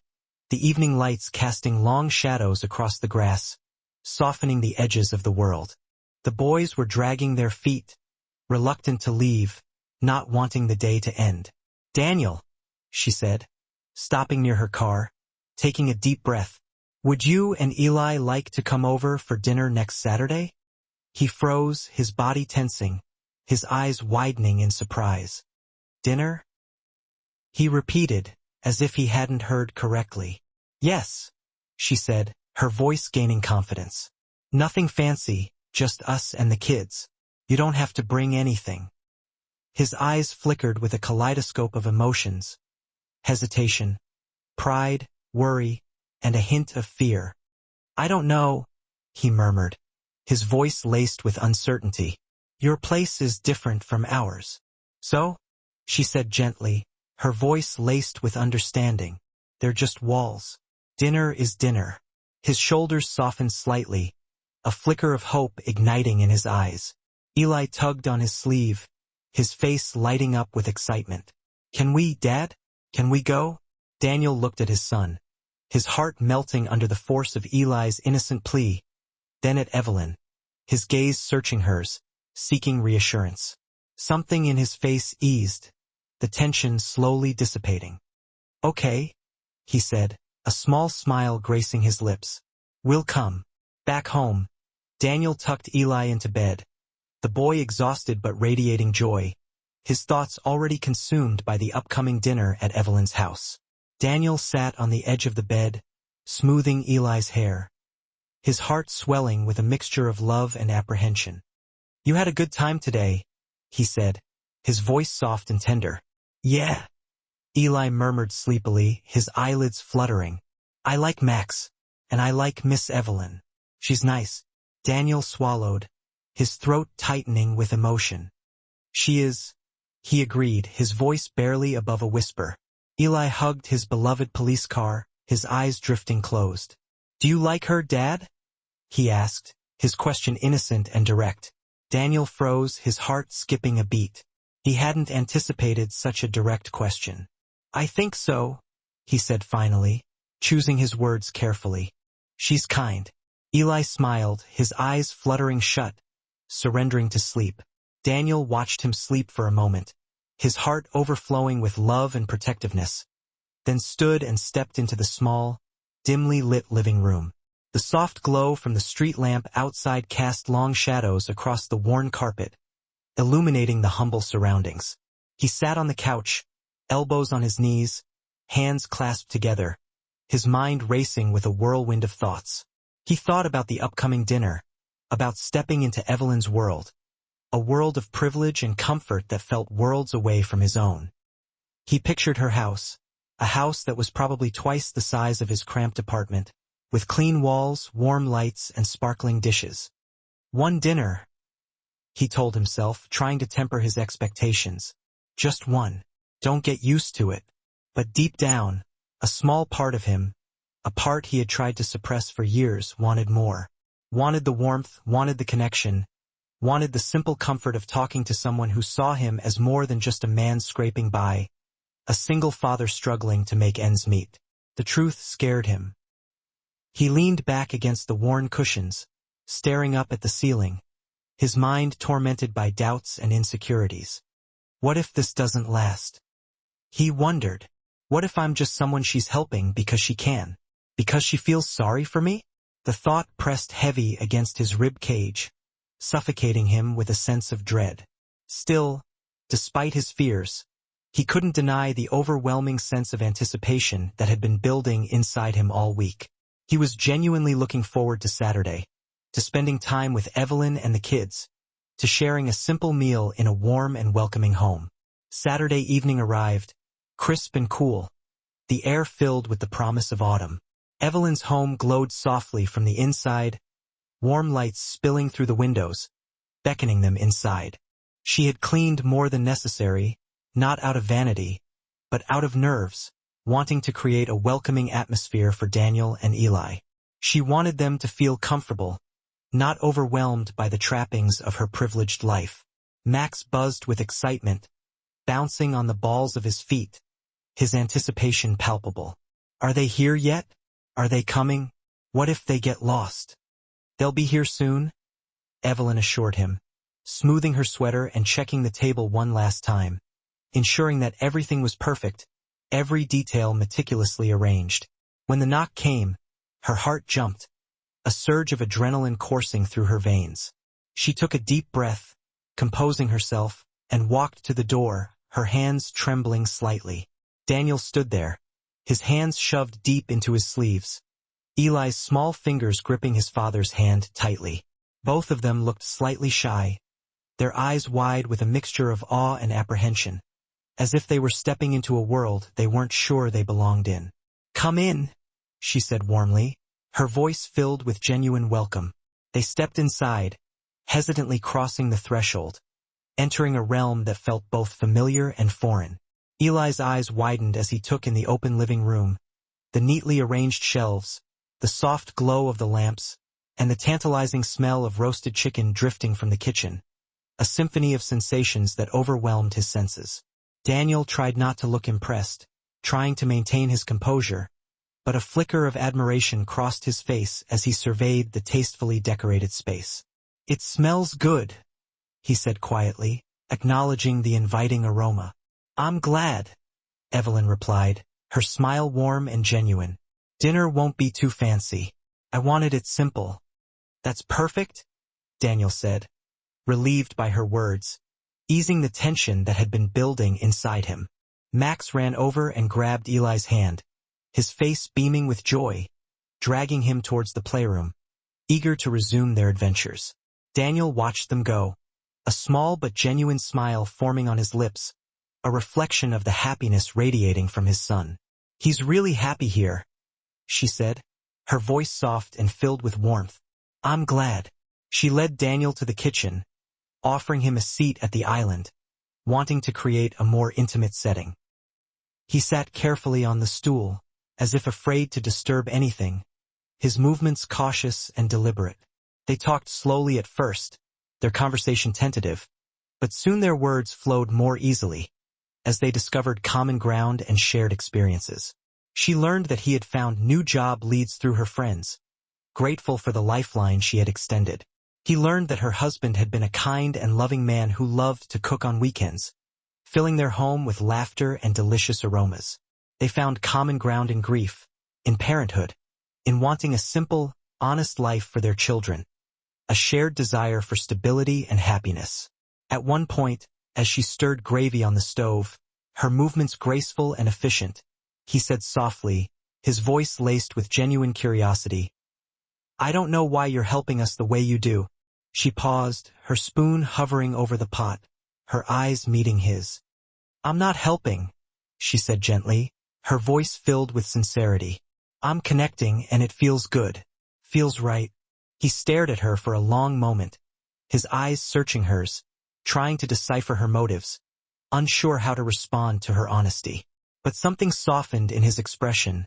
[SPEAKER 1] the evening lights casting long shadows across the grass, softening the edges of the world. The boys were dragging their feet, reluctant to leave, not wanting the day to end. "Daniel," she said, stopping near her car, taking a deep breath, "would you and Eli like to come over for dinner next Saturday?" He froze, his body tensing, his eyes widening in surprise. "Dinner?" he repeated, as if he hadn't heard correctly. "Yes," she said, her voice gaining confidence. "Nothing fancy, just us and the kids. You don't have to bring anything." His eyes flickered with a kaleidoscope of emotions: hesitation, pride, worry, and a hint of fear. "I don't know," he murmured, his voice laced with uncertainty. "Your place is different from ours." "So?" she said gently, her voice laced with understanding. "They're just walls. Dinner is dinner." His shoulders softened slightly, a flicker of hope igniting in his eyes. Eli tugged on his sleeve, his face lighting up with excitement. "Can we, Dad? Can we go?" Daniel looked at his son, his heart melting under the force of Eli's innocent plea, then at Evelyn, his gaze searching hers, seeking reassurance. Something in his face eased, the tension slowly dissipating. "Okay," he said, a small smile gracing his lips. "We'll come." Back home, Daniel tucked Eli into bed, the boy exhausted but radiating joy, his thoughts already consumed by the upcoming dinner at Evelyn's house. Daniel sat on the edge of the bed, smoothing Eli's hair, his heart swelling with a mixture of love and apprehension. "You had a good time today," he said, his voice soft and tender. "Yeah," Eli murmured sleepily, his eyelids fluttering. "I like Max, and I like Miss Evelyn. She's nice." Daniel swallowed, his throat tightening with emotion. "She is," he agreed, his voice barely above a whisper. Eli hugged his beloved police car, his eyes drifting closed. "Do you like her, Dad?" he asked, his question innocent and direct. Daniel froze, his heart skipping a beat. He hadn't anticipated such a direct question. "I think so," he said finally, choosing his words carefully. "She's kind." Eli smiled, his eyes fluttering shut, surrendering to sleep. Daniel watched him sleep for a moment, his heart overflowing with love and protectiveness, then stood and stepped into the small, dimly lit living room. The soft glow from the street lamp outside cast long shadows across the worn carpet, illuminating the humble surroundings. He sat on the couch, elbows on his knees, hands clasped together, his mind racing with a whirlwind of thoughts. He thought about the upcoming dinner, about stepping into Evelyn's world, a world of privilege and comfort that felt worlds away from his own. He pictured her house, a house that was probably twice the size of his cramped apartment, with clean walls, warm lights, and sparkling dishes. One dinner, he told himself, trying to temper his expectations. Just one. Don't get used to it. But deep down, a small part of him, a part he had tried to suppress for years, wanted more. Wanted the warmth, wanted the connection, wanted the simple comfort of talking to someone who saw him as more than just a man scraping by, a single father struggling to make ends meet. The truth scared him. He leaned back against the worn cushions, staring up at the ceiling, his mind tormented by doubts and insecurities. What if this doesn't last? He wondered. What if I'm just someone she's helping because she can? Because she feels sorry for me? The thought pressed heavy against his rib cage, suffocating him with a sense of dread. Still, despite his fears, he couldn't deny the overwhelming sense of anticipation that had been building inside him all week. He was genuinely looking forward to Saturday, to spending time with Evelyn and the kids, to sharing a simple meal in a warm and welcoming home. Saturday evening arrived, crisp and cool, the air filled with the promise of autumn. Evelyn's home glowed softly from the inside, warm lights spilling through the windows, beckoning them inside. She had cleaned more than necessary, not out of vanity, but out of nerves, wanting to create a welcoming atmosphere for Daniel and Eli. She wanted them to feel comfortable, not overwhelmed by the trappings of her privileged life. Max buzzed with excitement, bouncing on the balls of his feet, his anticipation palpable. Are they here yet? Are they coming? What if they get lost? They'll be here soon, Evelyn assured him, smoothing her sweater and checking the table one last time, ensuring that everything was perfect, every detail meticulously arranged. When the knock came, her heart jumped, a surge of adrenaline coursing through her veins. She took a deep breath, composing herself, and walked to the door, her hands trembling slightly. Daniel stood there, his hands shoved deep into his sleeves, Eli's small fingers gripping his father's hand tightly. Both of them looked slightly shy, their eyes wide with a mixture of awe and apprehension, as if they were stepping into a world they weren't sure they belonged in. "Come in," she said warmly, her voice filled with genuine welcome. They stepped inside, hesitantly crossing the threshold, entering a realm that felt both familiar and foreign. Eli's eyes widened as he took in the open living room, the neatly arranged shelves, the soft glow of the lamps, and the tantalizing smell of roasted chicken drifting from the kitchen, a symphony of sensations that overwhelmed his senses. Daniel tried not to look impressed, trying to maintain his composure, but a flicker of admiration crossed his face as he surveyed the tastefully decorated space. "It smells good," he said quietly, acknowledging the inviting aroma. "I'm glad," Evelyn replied, her smile warm and genuine. "Dinner won't be too fancy. I wanted it simple." "That's perfect," Daniel said, relieved by her words, easing the tension that had been building inside him. Max ran over and grabbed Eli's hand, his face beaming with joy, dragging him towards the playroom, eager to resume their adventures. Daniel watched them go, a small but genuine smile forming on his lips, a reflection of the happiness radiating from his son. "He's really happy here," she said, her voice soft and filled with warmth. "I'm glad." She led Daniel to the kitchen, offering him a seat at the island, wanting to create a more intimate setting. He sat carefully on the stool, as if afraid to disturb anything, his movements cautious and deliberate. They talked slowly at first, their conversation tentative, but soon their words flowed more easily, as they discovered common ground and shared experiences. She learned that he had found new job leads through her friends, grateful for the lifeline she had extended. He learned that her husband had been a kind and loving man who loved to cook on weekends, filling their home with laughter and delicious aromas. They found common ground in grief, in parenthood, in wanting a simple, honest life for their children, a shared desire for stability and happiness. At one point, as she stirred gravy on the stove, her movements graceful and efficient, he said softly, his voice laced with genuine curiosity, "I don't know why you're helping us the way you do." She paused, her spoon hovering over the pot, her eyes meeting his. "I'm not helping," she said gently, her voice filled with sincerity. "I'm connecting and it feels good. Feels right." He stared at her for a long moment, his eyes searching hers, trying to decipher her motives, unsure how to respond to her honesty. But something softened in his expression,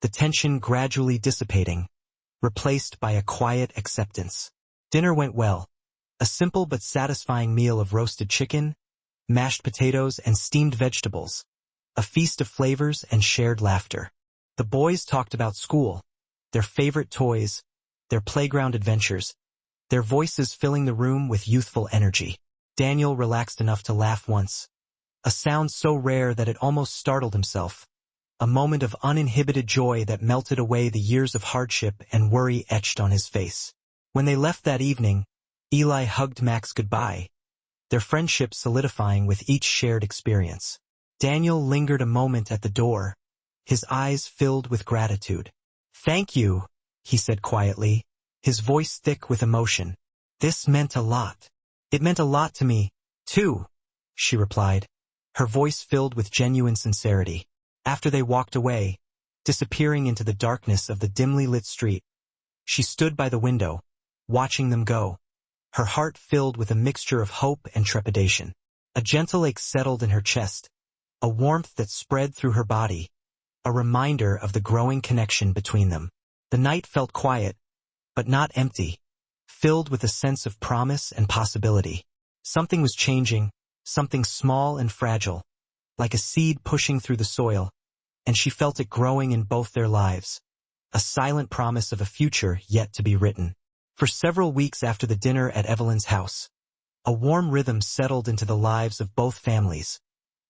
[SPEAKER 1] the tension gradually dissipating, replaced by a quiet acceptance. Dinner went well, a simple but satisfying meal of roasted chicken, mashed potatoes, and steamed vegetables, a feast of flavors and shared laughter. The boys talked about school, their favorite toys, their playground adventures, their voices filling the room with youthful energy. Daniel relaxed enough to laugh once, a sound so rare that it almost startled himself, a moment of uninhibited joy that melted away the years of hardship and worry etched on his face. When they left that evening, Eli hugged Max goodbye, their friendship solidifying with each shared experience. Daniel lingered a moment at the door, his eyes filled with gratitude. "Thank you," he said quietly, his voice thick with emotion. "This meant a lot." "It meant a lot to me, too," she replied, her voice filled with genuine sincerity. After they walked away, disappearing into the darkness of the dimly lit street, she stood by the window, watching them go, her heart filled with a mixture of hope and trepidation. A gentle ache settled in her chest, a warmth that spread through her body, a reminder of the growing connection between them. The night felt quiet, but not empty, filled with a sense of promise and possibility. Something was changing, something small and fragile, like a seed pushing through the soil, and she felt it growing in both their lives, a silent promise of a future yet to be written. For several weeks after the dinner at Evelyn's house, a warm rhythm settled into the lives of both families,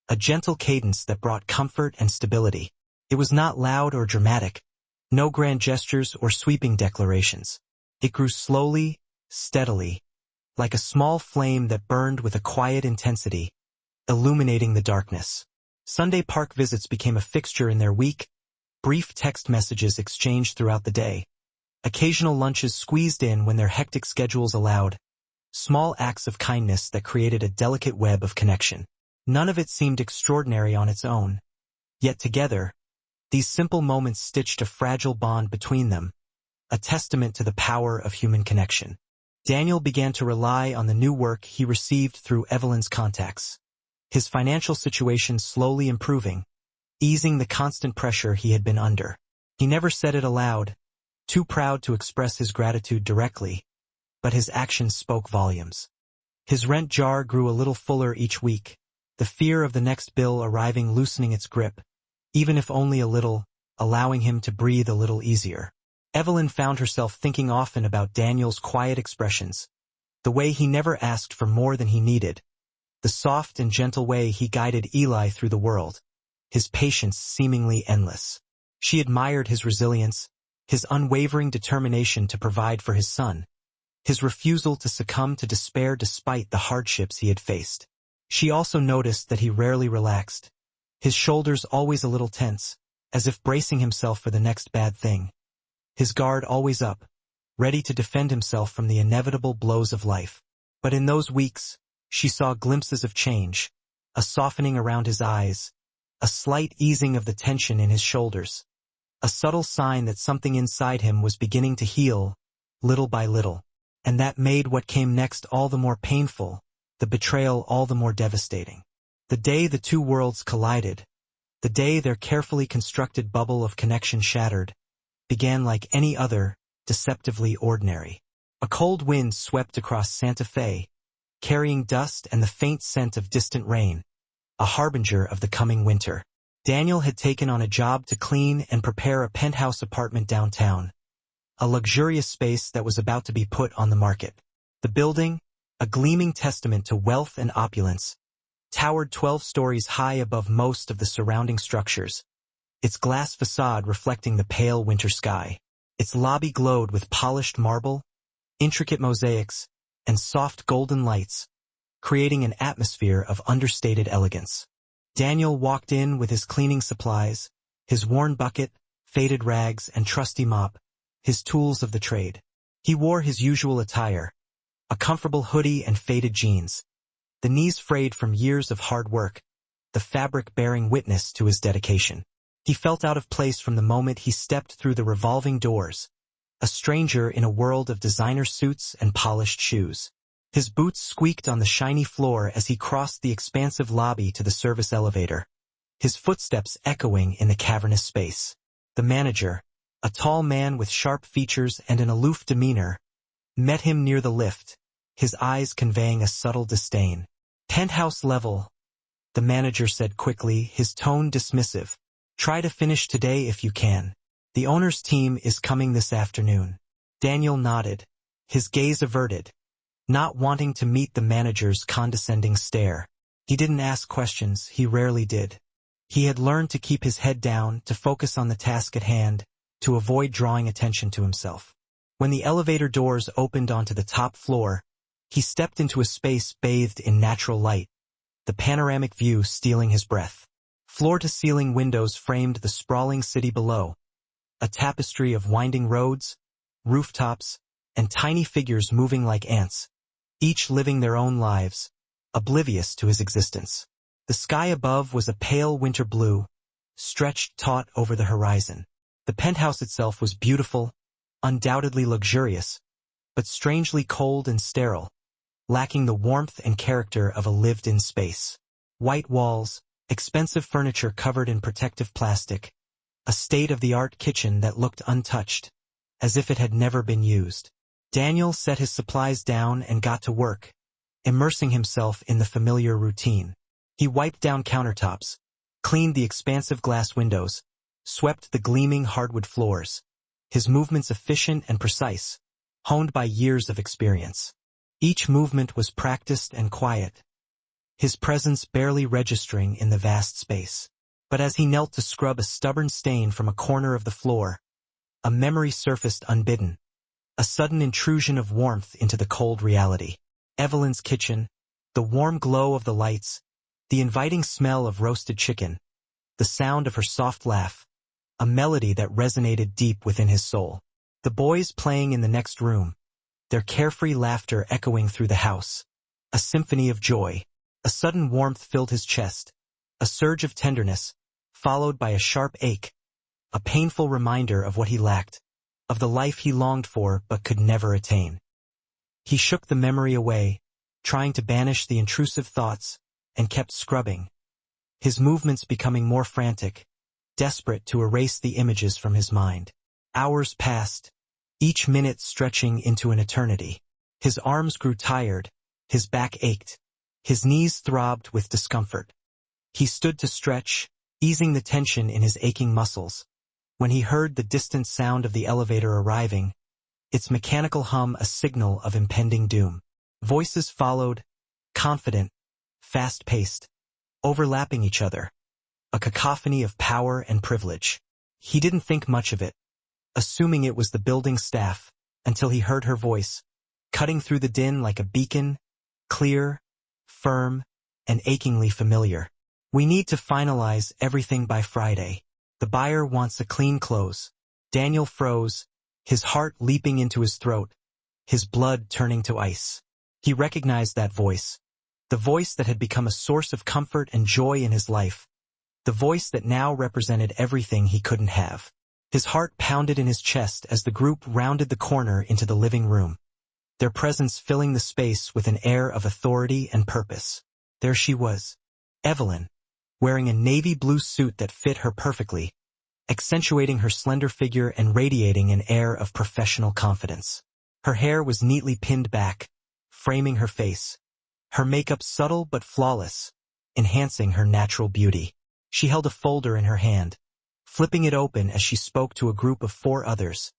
[SPEAKER 1] a gentle cadence that brought comfort and stability. It was not loud or dramatic, no grand gestures or sweeping declarations. It grew slowly, steadily, like a small flame that burned with a quiet intensity, illuminating the darkness. Sunday park visits became a fixture in their week, brief text messages exchanged throughout the day, occasional lunches squeezed in when their hectic schedules allowed, small acts of kindness that created a delicate web of connection. None of it seemed extraordinary on its own. Yet together, these simple moments stitched a fragile bond between them, a testament to the power of human connection. Daniel began to rely on the new work he received through Evelyn's contacts, his financial situation slowly improving, easing the constant pressure he had been under. He never said it aloud, too proud to express his gratitude directly, but his actions spoke volumes. His rent jar grew a little fuller each week, the fear of the next bill arriving loosening its grip, even if only a little, allowing him to breathe a little easier. Evelyn found herself thinking often about Daniel's quiet expressions, the way he never asked for more than he needed, the soft and gentle way he guided Eli through the world, his patience seemingly endless. She admired his resilience, his unwavering determination to provide for his son, his refusal to succumb to despair despite the hardships he had faced. She also noticed that he rarely relaxed, his shoulders always a little tense, as if bracing himself for the next bad thing, his guard always up, ready to defend himself from the inevitable blows of life. But in those weeks, she saw glimpses of change, a softening around his eyes, a slight easing of the tension in his shoulders, a subtle sign that something inside him was beginning to heal, little by little. And that made what came next all the more painful, the betrayal all the more devastating. The day the two worlds collided, the day their carefully constructed bubble of connection shattered, began like any other, deceptively ordinary. A cold wind swept across Santa Fe, carrying dust and the faint scent of distant rain, a harbinger of the coming winter. Daniel had taken on a job to clean and prepare a penthouse apartment downtown, a luxurious space that was about to be put on the market. The building, a gleaming testament to wealth and opulence, towered 12 stories high above most of the surrounding structures, its glass facade reflecting the pale winter sky. Its lobby glowed with polished marble, intricate mosaics, and soft golden lights, creating an atmosphere of understated elegance. Daniel walked in with his cleaning supplies, his worn bucket, faded rags, and trusty mop, his tools of the trade. He wore his usual attire, a comfortable hoodie and faded jeans, the knees frayed from years of hard work, the fabric bearing witness to his dedication. He felt out of place from the moment he stepped through the revolving doors, a stranger in a world of designer suits and polished shoes. His boots squeaked on the shiny floor as he crossed the expansive lobby to the service elevator, his footsteps echoing in the cavernous space. The manager, a tall man with sharp features and an aloof demeanor, met him near the lift, his eyes conveying a subtle disdain. "Penthouse level," the manager said quickly, his tone dismissive. "Try to finish today if you can. The owner's team is coming this afternoon." Daniel nodded, his gaze averted, not wanting to meet the manager's condescending stare. He didn't ask questions, he rarely did. He had learned to keep his head down, to focus on the task at hand, to avoid drawing attention to himself. When the elevator doors opened onto the top floor, he stepped into a space bathed in natural light, the panoramic view stealing his breath. Floor-to-ceiling windows framed the sprawling city below, a tapestry of winding roads, rooftops, and tiny figures moving like ants, each living their own lives, oblivious to his existence. The sky above was a pale winter blue, stretched taut over the horizon. The penthouse itself was beautiful, undoubtedly luxurious, but strangely cold and sterile, lacking the warmth and character of a lived-in space. White walls, expensive furniture covered in protective plastic, a state-of-the-art kitchen that looked untouched, as if it had never been used. Daniel set his supplies down and got to work, immersing himself in the familiar routine. He wiped down countertops, cleaned the expansive glass windows, swept the gleaming hardwood floors, his movements efficient and precise, honed by years of experience. Each movement was practiced and quiet, his presence barely registering in the vast space. But as he knelt to scrub a stubborn stain from a corner of the floor, a memory surfaced unbidden, a sudden intrusion of warmth into the cold reality. Evelyn's kitchen, the warm glow of the lights, the inviting smell of roasted chicken, the sound of her soft laugh, a melody that resonated deep within his soul. The boys playing in the next room, their carefree laughter echoing through the house, a symphony of joy. A sudden warmth filled his chest, a surge of tenderness, followed by a sharp ache, a painful reminder of what he lacked, of the life he longed for but could never attain. He shook the memory away, trying to banish the intrusive thoughts, and kept scrubbing, his movements becoming more frantic, desperate to erase the images from his mind. Hours passed, each minute stretching into an eternity. His arms grew tired, his back ached, his knees throbbed with discomfort. He stood to stretch, easing the tension in his aching muscles, when he heard the distant sound of the elevator arriving, its mechanical hum a signal of impending doom. Voices followed, confident, fast-paced, overlapping each other, a cacophony of power and privilege. He didn't think much of it, assuming it was the building staff, until he heard her voice, cutting through the din like a beacon, clear, firm, and achingly familiar. We need to finalize everything by Friday. The buyer wants a clean close. Daniel froze, his heart leaping into his throat, his blood turning to ice. He recognized that voice, the voice that had become a source of comfort and joy in his life, the voice that now represented everything he couldn't have. His heart pounded in his chest as the group rounded the corner into the living room, their presence filling the space with an air of authority and purpose. There she was, Evelyn, wearing a navy blue suit that fit her perfectly, accentuating her slender figure and radiating an air of professional confidence. Her hair was neatly pinned back, framing her face, her makeup subtle but flawless, enhancing her natural beauty. She held a folder in her hand, flipping it open as she spoke to a group of 4 others,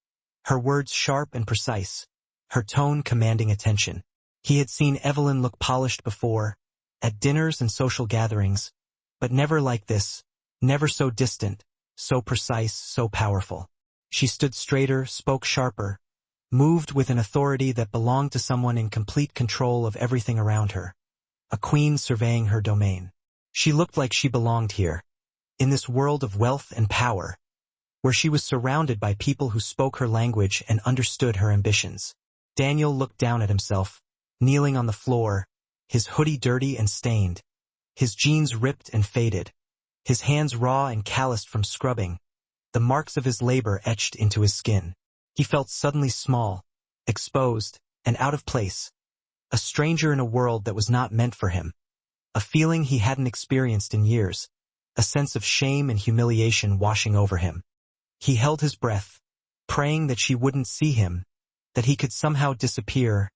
[SPEAKER 1] her words sharp and precise, her tone commanding attention. He had seen Evelyn look polished before, at dinners and social gatherings, but never like this, never so distant, so precise, so powerful. She stood straighter, spoke sharper, moved with an authority that belonged to someone in complete control of everything around her, a queen surveying her domain. She looked like she belonged here, in this world of wealth and power, where she was surrounded by people who spoke her language and understood her ambitions. Daniel looked down at himself, kneeling on the floor, his hoodie dirty and stained, his jeans ripped and faded, his hands raw and calloused from scrubbing, the marks of his labor etched into his skin. He felt suddenly small, exposed, and out of place, a stranger in a world that was not meant for him, a feeling he hadn't experienced in years, a sense of shame and humiliation washing over him. He held his breath, praying that she wouldn't see him, that he could somehow disappear,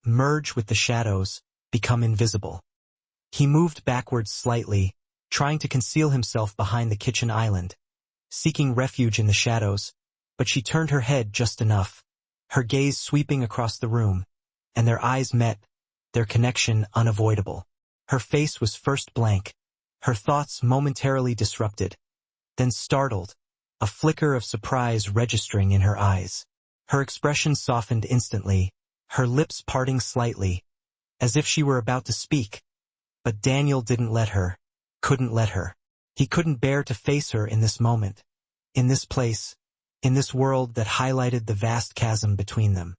[SPEAKER 1] merge with the shadows, become invisible. He moved backwards slightly, trying to conceal himself behind the kitchen island, seeking refuge in the shadows, but she turned her head just enough, her gaze sweeping across the room, and their eyes met, their connection unavoidable. Her face was first blank, her thoughts momentarily disrupted, then startled, a flicker of surprise registering in her eyes. Her expression softened instantly, her lips parting slightly, as if she were about to speak. But Daniel didn't let her, couldn't let her. He couldn't bear to face her in this moment, in this place, in this world that highlighted the vast chasm between them.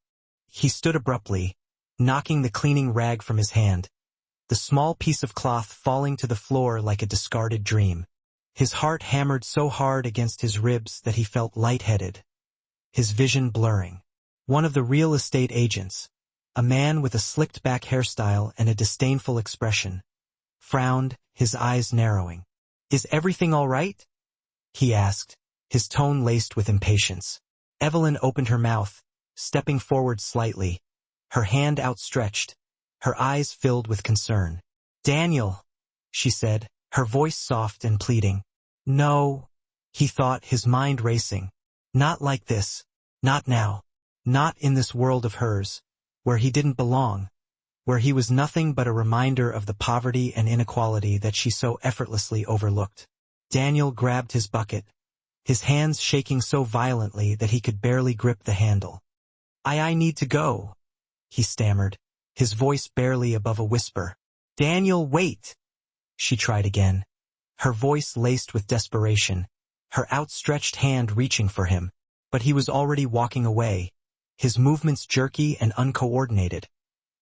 [SPEAKER 1] He stood abruptly, knocking the cleaning rag from his hand, the small piece of cloth falling to the floor like a discarded dream. His heart hammered so hard against his ribs that he felt lightheaded, his vision blurring. One of the real estate agents, a man with a slicked-back hairstyle and a disdainful expression, frowned, his eyes narrowing. "Is everything all right?" he asked, his tone laced with impatience. Evelyn opened her mouth, stepping forward slightly, her hand outstretched, her eyes filled with concern. "Daniel," she said, her voice soft and pleading. "No," he thought, his mind racing. Not like this. Not now. Not in this world of hers, where he didn't belong, where he was nothing but a reminder of the poverty and inequality that she so effortlessly overlooked. Daniel grabbed his bucket, his hands shaking so violently that he could barely grip the handle. I need to go," he stammered, his voice barely above a whisper. "Daniel, wait!" She tried again, her voice laced with desperation, her outstretched hand reaching for him, but he was already walking away, his movements jerky and uncoordinated,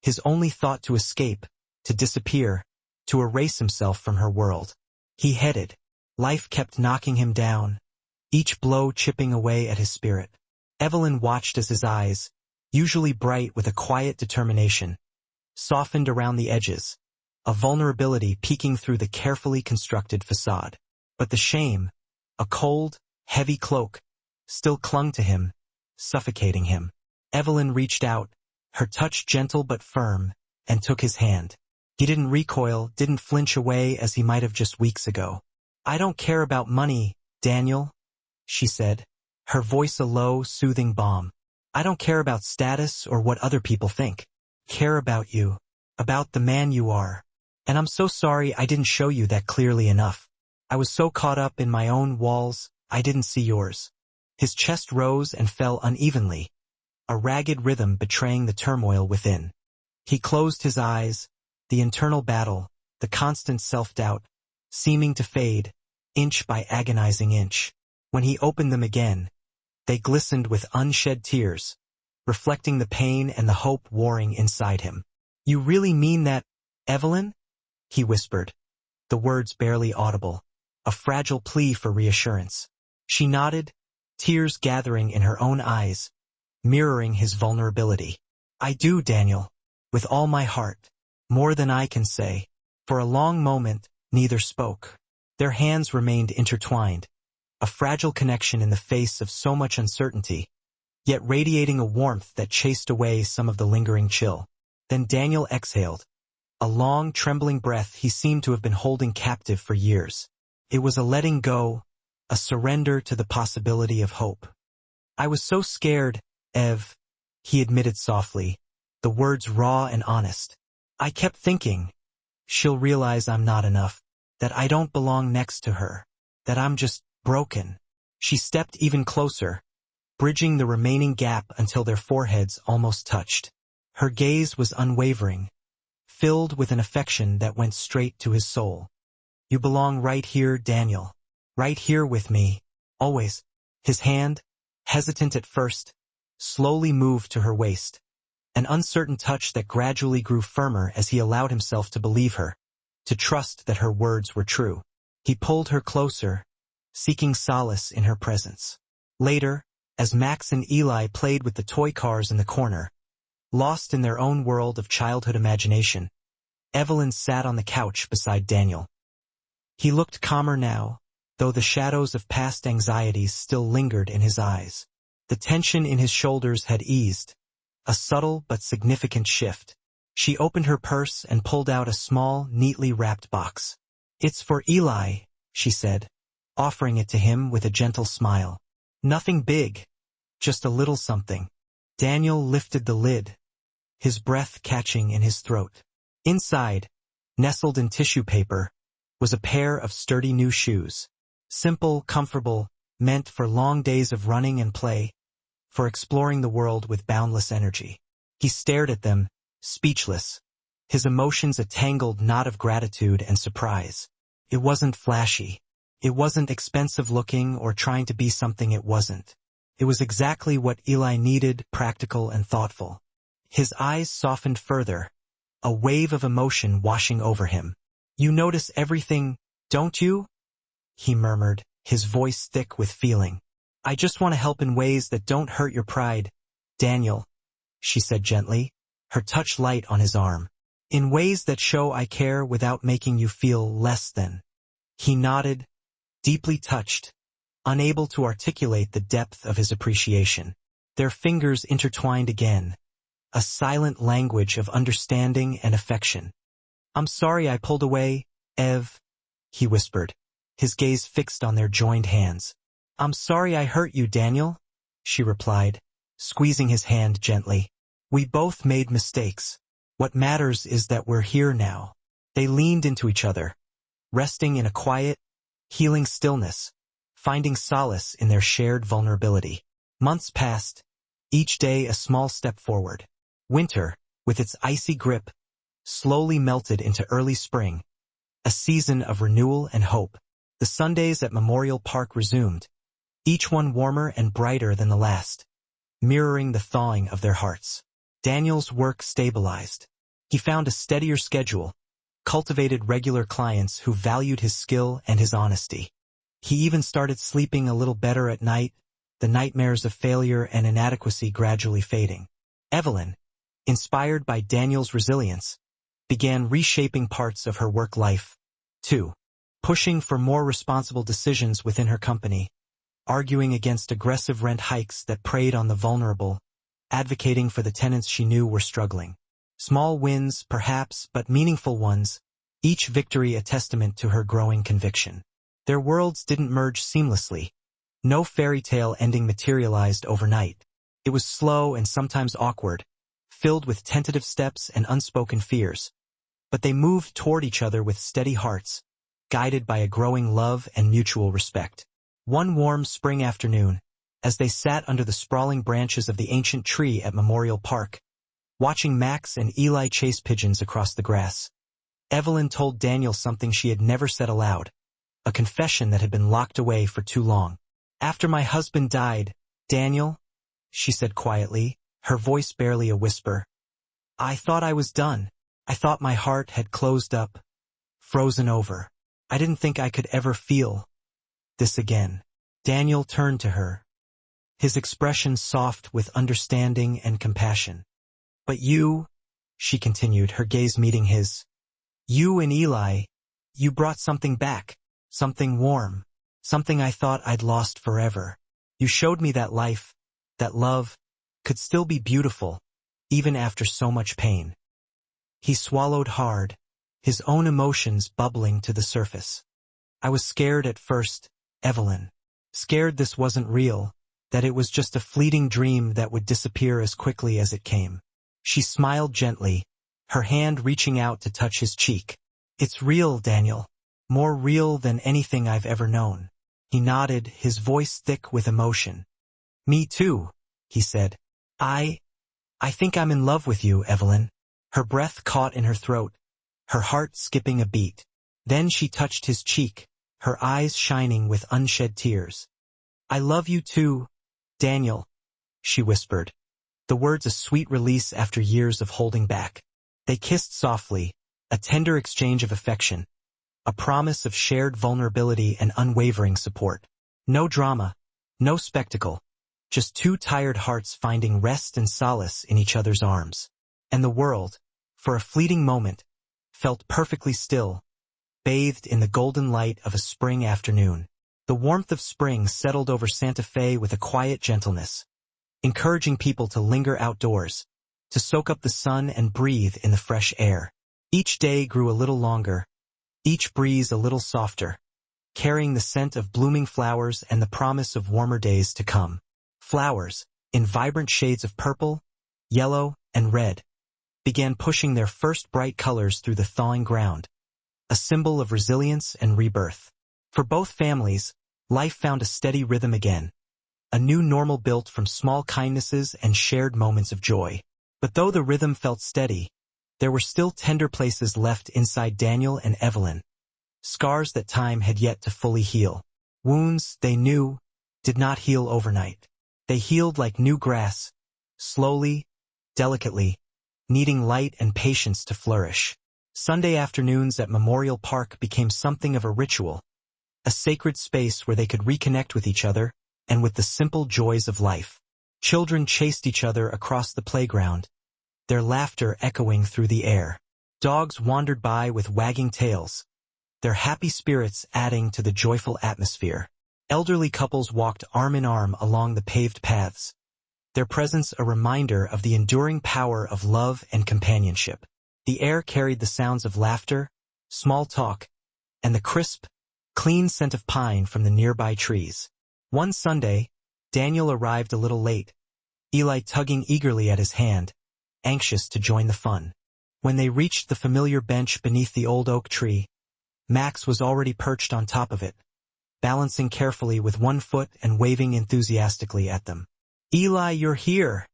[SPEAKER 1] his only thought to escape, to disappear, to erase himself from her world. He headed. Life kept knocking him down, each blow chipping away at his spirit. Evelyn watched as his eyes, usually bright with a quiet determination, softened around the edges, a vulnerability peeking through the carefully constructed facade. But the shame, a cold, heavy cloak, still clung to him, suffocating him. Evelyn reached out, her touch gentle but firm, and took his hand. He didn't recoil, didn't flinch away as he might have just weeks ago. "I don't care about money, Daniel," she said, her voice a low, soothing balm. "I don't care about status or what other people think. I care about you, about the man you are. And I'm so sorry I didn't show you that clearly enough. I was so caught up in my own walls, I didn't see yours." His chest rose and fell unevenly, a ragged rhythm betraying the turmoil within. He closed his eyes, the internal battle, the constant self-doubt, seeming to fade, inch by agonizing inch. When he opened them again, they glistened with unshed tears, reflecting the pain and the hope warring inside him. "You really mean that, Evelyn?" he whispered, the words barely audible, a fragile plea for reassurance. She nodded, tears gathering in her own eyes, mirroring his vulnerability. "I do, Daniel, with all my heart, more than I can say." For a long moment, neither spoke. Their hands remained intertwined, a fragile connection in the face of so much uncertainty, yet radiating a warmth that chased away some of the lingering chill. Then Daniel exhaled, a long, trembling breath he seemed to have been holding captive for years. It was a letting go, a surrender to the possibility of hope. "I was so scared, Ev," he admitted softly, the words raw and honest. "I kept thinking, she'll realize I'm not enough, that I don't belong next to her, that I'm just broken." She stepped even closer, bridging the remaining gap until their foreheads almost touched. Her gaze was unwavering, filled with an affection that went straight to his soul. "You belong right here, Daniel. Right here with me, always." His hand, hesitant at first, slowly moved to her waist, an uncertain touch that gradually grew firmer as he allowed himself to believe her, to trust that her words were true. He pulled her closer, seeking solace in her presence. Later, as Max and Eli played with the toy cars in the corner, lost in their own world of childhood imagination, Evelyn sat on the couch beside Daniel. He looked calmer now, though the shadows of past anxieties still lingered in his eyes. The tension in his shoulders had eased, a subtle but significant shift. She opened her purse and pulled out a small, neatly wrapped box. "It's for Eli," she said, offering it to him with a gentle smile. "Nothing big, just a little something." Daniel lifted the lid, his breath catching in his throat. Inside, nestled in tissue paper, was a pair of sturdy new shoes. Simple, comfortable, meant for long days of running and play, for exploring the world with boundless energy. He stared at them, speechless, his emotions a tangled knot of gratitude and surprise. It wasn't flashy. It wasn't expensive-looking or trying to be something it wasn't. It was exactly what Eli needed, practical and thoughtful. His eyes softened further, a wave of emotion washing over him. "You notice everything, don't you?" he murmured, his voice thick with feeling. "I just want to help in ways that don't hurt your pride, Daniel," she said gently, her touch light on his arm. "In ways that show I care without making you feel less than." He nodded, deeply touched, unable to articulate the depth of his appreciation. Their fingers intertwined again, a silent language of understanding and affection. "I'm sorry I pulled away, Ev," he whispered, his gaze fixed on their joined hands. "I'm sorry I hurt you, Daniel," she replied, squeezing his hand gently. "We both made mistakes. What matters is that we're here now." They leaned into each other, resting in a quiet, healing stillness, finding solace in their shared vulnerability. Months passed, each day a small step forward. Winter, with its icy grip, slowly melted into early spring, a season of renewal and hope. The Sundays at Memorial Park resumed, each one warmer and brighter than the last, mirroring the thawing of their hearts. Daniel's work stabilized. He found a steadier schedule, cultivated regular clients who valued his skill and his honesty. He even started sleeping a little better at night, the nightmares of failure and inadequacy gradually fading. Evelyn, inspired by Daniel's resilience, began reshaping parts of her work life, too, pushing for more responsible decisions within her company, arguing against aggressive rent hikes that preyed on the vulnerable, advocating for the tenants she knew were struggling. Small wins, perhaps, but meaningful ones, each victory a testament to her growing conviction. Their worlds didn't merge seamlessly. No fairy tale ending materialized overnight. It was slow and sometimes awkward, filled with tentative steps and unspoken fears. But they moved toward each other with steady hearts, guided by a growing love and mutual respect. One warm spring afternoon, as they sat under the sprawling branches of the ancient tree at Memorial Park, watching Max and Eli chase pigeons across the grass, Evelyn told Daniel something she had never said aloud, a confession that had been locked away for too long. "After my husband died, Daniel," she said quietly, her voice barely a whisper, "I thought I was done. I thought my heart had closed up, frozen over. I didn't think I could ever feel this again." Daniel turned to her, his expression soft with understanding and compassion. "But you," she continued, her gaze meeting his, "you and Eli, you brought something back, something warm, something I thought I'd lost forever. You showed me that life, that love, could still be beautiful, even after so much pain." He swallowed hard, his own emotions bubbling to the surface. "I was scared at first, Evelyn. Scared this wasn't real, that it was just a fleeting dream that would disappear as quickly as it came." She smiled gently, her hand reaching out to touch his cheek. "It's real, Daniel. More real than anything I've ever known." He nodded, his voice thick with emotion. "Me too," he said. I think I'm in love with you, Evelyn." Her breath caught in her throat, her heart skipping a beat. Then she touched his cheek, her eyes shining with unshed tears. "I love you too, Daniel," she whispered, the words a sweet release after years of holding back. They kissed softly, a tender exchange of affection, a promise of shared vulnerability and unwavering support. No drama, no spectacle, just two tired hearts finding rest and solace in each other's arms. And the world, for a fleeting moment, felt perfectly still, bathed in the golden light of a spring afternoon. The warmth of spring settled over Santa Fe with a quiet gentleness, encouraging people to linger outdoors, to soak up the sun and breathe in the fresh air. Each day grew a little longer, each breeze a little softer, carrying the scent of blooming flowers and the promise of warmer days to come. Flowers, in vibrant shades of purple, yellow, and red, began pushing their first bright colors through the thawing ground, a symbol of resilience and rebirth. For both families, life found a steady rhythm again, a new normal built from small kindnesses and shared moments of joy. But though the rhythm felt steady, there were still tender places left inside Daniel and Evelyn, scars that time had yet to fully heal. Wounds, they knew, did not heal overnight. They healed like new grass, slowly, delicately, needing light and patience to flourish. Sunday afternoons at Memorial Park became something of a ritual, a sacred space where they could reconnect with each other and with the simple joys of life. Children chased each other across the playground, their laughter echoing through the air. Dogs wandered by with wagging tails, their happy spirits adding to the joyful atmosphere. Elderly couples walked arm in arm along the paved paths, their presence a reminder of the enduring power of love and companionship. The air carried the sounds of laughter, small talk, and the crisp, clean scent of pine from the nearby trees. One Sunday, Daniel arrived a little late, Eli tugging eagerly at his hand, anxious to join the fun. When they reached the familiar bench beneath the old oak tree, Max was already perched on top of it, balancing carefully with one foot and waving enthusiastically at them. "Eli, you're here!"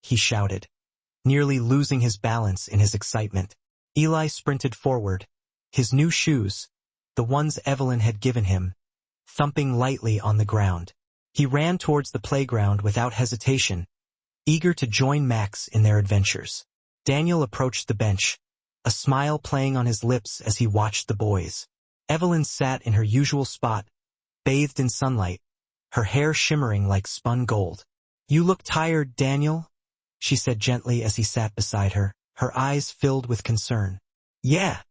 [SPEAKER 1] he shouted, nearly losing his balance in his excitement. Eli sprinted forward, his new shoes, the ones Evelyn had given him, thumping lightly on the ground. He ran towards the playground without hesitation, eager to join Max in their adventures. Daniel approached the bench, a smile playing on his lips as he watched the boys. Evelyn sat in her usual spot, bathed in sunlight, her hair shimmering like spun gold. "You look tired, Daniel," she said gently as he sat beside her, her eyes filled with concern. "Yeah,"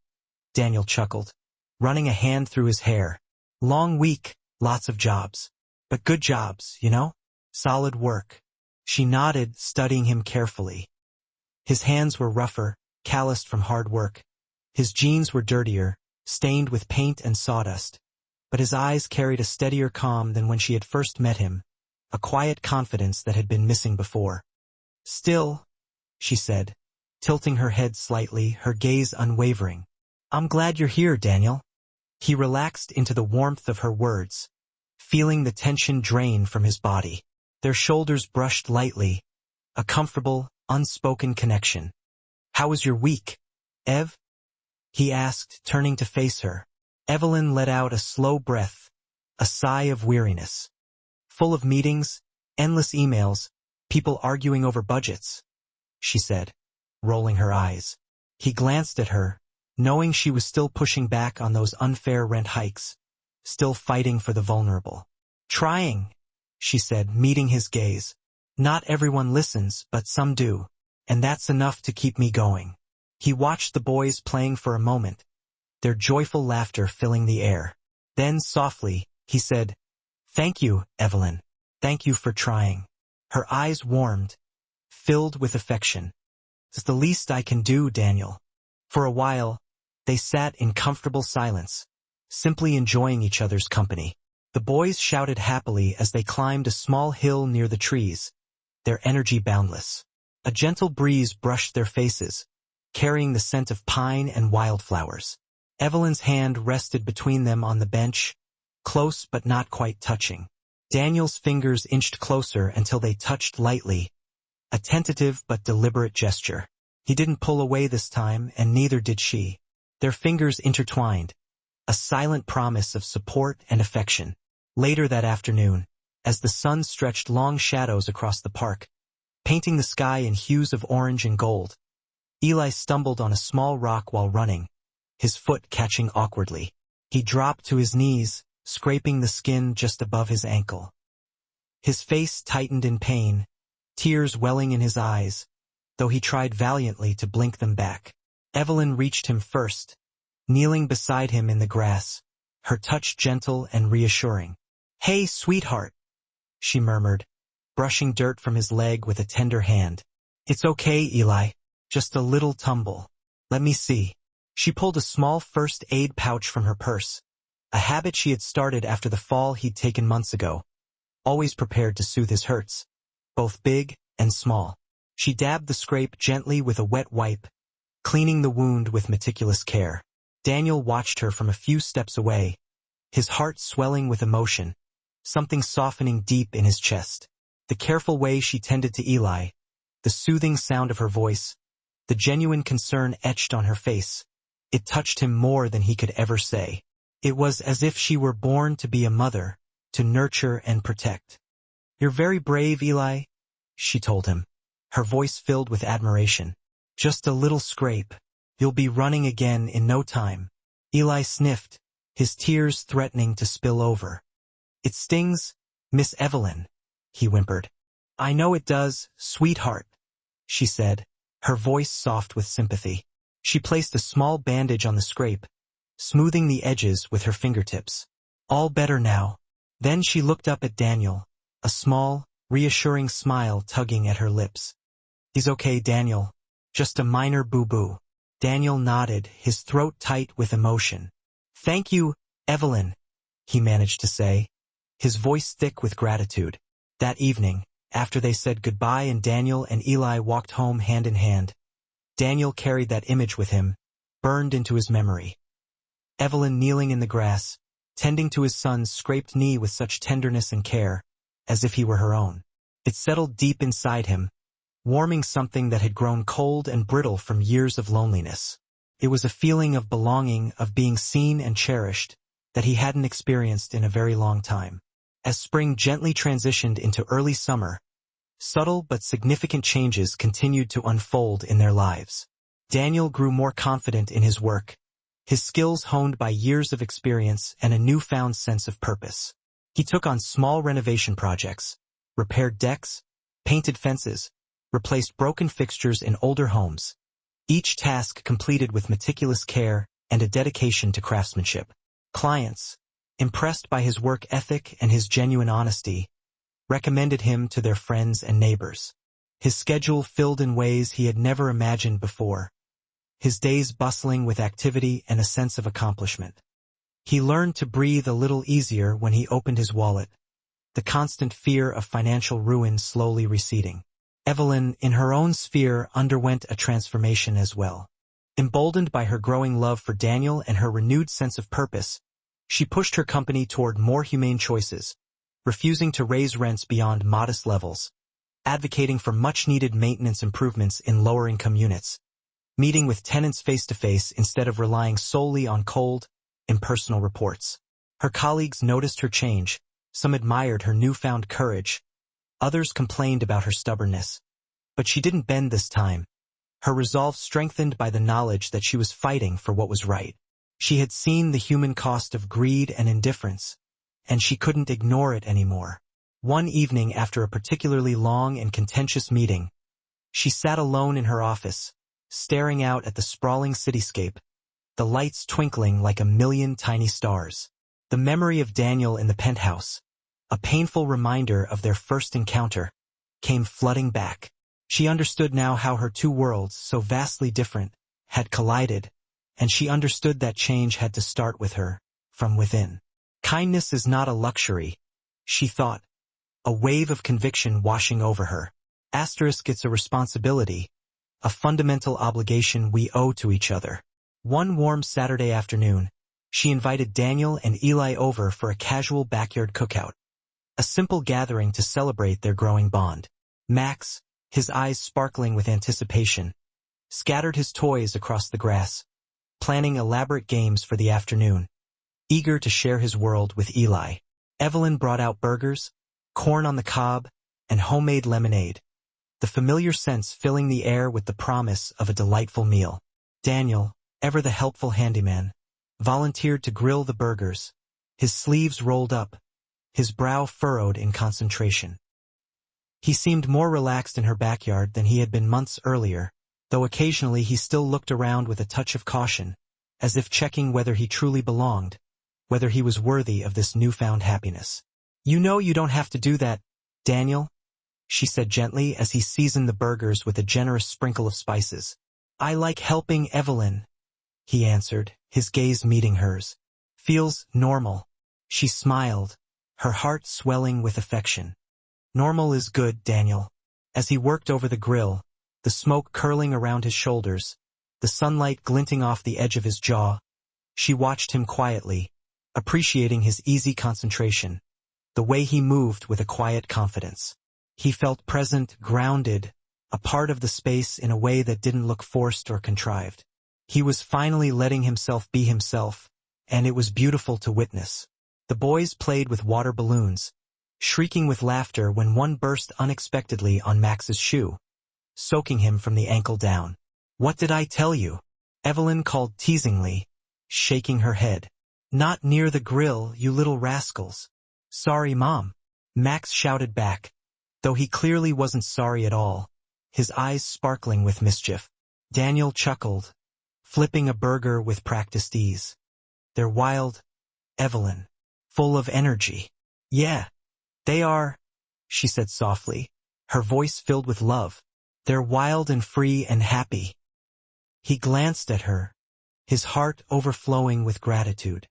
[SPEAKER 1] Daniel chuckled, running a hand through his hair. "Long week, lots of jobs. But good jobs, you know? Solid work." She nodded, studying him carefully. His hands were rougher, calloused from hard work. His jeans were dirtier, stained with paint and sawdust. But his eyes carried a steadier calm than when she had first met him, a quiet confidence that had been missing before. "Still," she said, tilting her head slightly, her gaze unwavering. "I'm glad you're here, Daniel." He relaxed into the warmth of her words, feeling the tension drain from his body. Their shoulders brushed lightly, a comfortable, unspoken connection. "How was your week, Ev?" he asked, turning to face her. Evelyn let out a slow breath, a sigh of weariness. "Full of meetings, endless emails, people arguing over budgets," she said, rolling her eyes. He glanced at her, knowing she was still pushing back on those unfair rent hikes, still fighting for the vulnerable. "Trying," she said, meeting his gaze. "Not everyone listens, but some do, and that's enough to keep me going." He watched the boys playing for a moment, their joyful laughter filling the air. Then softly, he said, "Thank you, Evelyn. Thank you for trying." Her eyes warmed, filled with affection. "It's the least I can do, Daniel." For a while, they sat in comfortable silence, simply enjoying each other's company. The boys shouted happily as they climbed a small hill near the trees, their energy boundless. A gentle breeze brushed their faces, carrying the scent of pine and wildflowers. Evelyn's hand rested between them on the bench, close but not quite touching. Daniel's fingers inched closer until they touched lightly, a tentative but deliberate gesture. He didn't pull away this time, and neither did she. Their fingers intertwined, a silent promise of support and affection. Later that afternoon, as the sun stretched long shadows across the park, painting the sky in hues of orange and gold, Eli stumbled on a small rock while running, his foot catching awkwardly. He dropped to his knees, scraping the skin just above his ankle. His face tightened in pain, tears welling in his eyes, though he tried valiantly to blink them back. Evelyn reached him first, kneeling beside him in the grass, her touch gentle and reassuring. "Hey, sweetheart," she murmured, brushing dirt from his leg with a tender hand. "It's okay, Eli. Just a little tumble. Let me see." She pulled a small first aid pouch from her purse, a habit she had started after the fall he'd taken months ago, always prepared to soothe his hurts, both big and small. She dabbed the scrape gently with a wet wipe, cleaning the wound with meticulous care. Daniel watched her from a few steps away, his heart swelling with emotion, something softening deep in his chest. The careful way she tended to Eli, the soothing sound of her voice, the genuine concern etched on her face. It touched him more than he could ever say. It was as if she were born to be a mother, to nurture and protect. "You're very brave, Eli," she told him, her voice filled with admiration. "Just a little scrape. You'll be running again in no time." Eli sniffed, his tears threatening to spill over. "It stings, Miss Evelyn," he whimpered. "I know it does, sweetheart," she said, her voice soft with sympathy. She placed a small bandage on the scrape, smoothing the edges with her fingertips. "All better now." Then she looked up at Daniel, a small, reassuring smile tugging at her lips. "He's okay, Daniel. Just a minor boo-boo." Daniel nodded, his throat tight with emotion. "Thank you, Evelyn," he managed to say, his voice thick with gratitude. That evening, after they said goodbye and Daniel and Eli walked home hand in hand, Daniel carried that image with him, burned into his memory. Evelyn kneeling in the grass, tending to his son's scraped knee with such tenderness and care, as if he were her own. It settled deep inside him, warming something that had grown cold and brittle from years of loneliness. It was a feeling of belonging, of being seen and cherished, that he hadn't experienced in a very long time. As spring gently transitioned into early summer, subtle but significant changes continued to unfold in their lives. Daniel grew more confident in his work, his skills honed by years of experience and a newfound sense of purpose. He took on small renovation projects, repaired decks, painted fences, replaced broken fixtures in older homes, each task completed with meticulous care and a dedication to craftsmanship. Clients, impressed by his work ethic and his genuine honesty, recommended him to their friends and neighbors. His schedule filled in ways he had never imagined before, his days bustling with activity and a sense of accomplishment. He learned to breathe a little easier when he opened his wallet, the constant fear of financial ruin slowly receding. Evelyn, in her own sphere, underwent a transformation as well. Emboldened by her growing love for Daniel and her renewed sense of purpose, she pushed her company toward more humane choices, refusing to raise rents beyond modest levels, advocating for much-needed maintenance improvements in lower-income units, meeting with tenants face-to-face instead of relying solely on cold, impersonal reports. Her colleagues noticed her change, some admired her newfound courage, others complained about her stubbornness. But she didn't bend this time, her resolve strengthened by the knowledge that she was fighting for what was right. She had seen the human cost of greed and indifference, and she couldn't ignore it anymore. One evening after a particularly long and contentious meeting, she sat alone in her office, staring out at the sprawling cityscape, the lights twinkling like a million tiny stars. The memory of Daniel in the penthouse, a painful reminder of their first encounter, came flooding back. She understood now how her two worlds, so vastly different, had collided, and she understood that change had to start with her, from within. Kindness is not a luxury, she thought, a wave of conviction washing over her. It's a responsibility, a fundamental obligation we owe to each other. One warm Saturday afternoon, she invited Daniel and Eli over for a casual backyard cookout, a simple gathering to celebrate their growing bond. Max, his eyes sparkling with anticipation, scattered his toys across the grass, planning elaborate games for the afternoon, eager to share his world with Eli. Evelyn brought out burgers, corn on the cob, and homemade lemonade, the familiar scents filling the air with the promise of a delightful meal. Daniel, ever the helpful handyman, volunteered to grill the burgers, his sleeves rolled up, his brow furrowed in concentration. He seemed more relaxed in her backyard than he had been months earlier, though occasionally he still looked around with a touch of caution, as if checking whether he truly belonged, whether he was worthy of this newfound happiness. "You know you don't have to do that, Daniel," she said gently as he seasoned the burgers with a generous sprinkle of spices. "I like helping, Evelyn," he answered, his gaze meeting hers. "Feels normal." She smiled, her heart swelling with affection. "Normal is good, Daniel." As he worked over the grill, the smoke curling around his shoulders, the sunlight glinting off the edge of his jaw, She watched him quietly, appreciating his easy concentration, the way he moved with a quiet confidence. He felt present, grounded, a part of the space in a way that didn't look forced or contrived. He was finally letting himself be himself, and it was beautiful to witness. The boys played with water balloons, shrieking with laughter when one burst unexpectedly on Max's shoe, soaking him from the ankle down. "What did I tell you?" Evelyn called teasingly, shaking her head. "Not near the grill, you little rascals." "Sorry, Mom," Max shouted back, though he clearly wasn't sorry at all, his eyes sparkling with mischief. Daniel chuckled, flipping a burger with practiced ease. "They're wild, Evelyn. Full of energy." "Yeah, they are," she said softly, her voice filled with love. "They're wild and free and happy." He glanced at her, his heart overflowing with gratitude.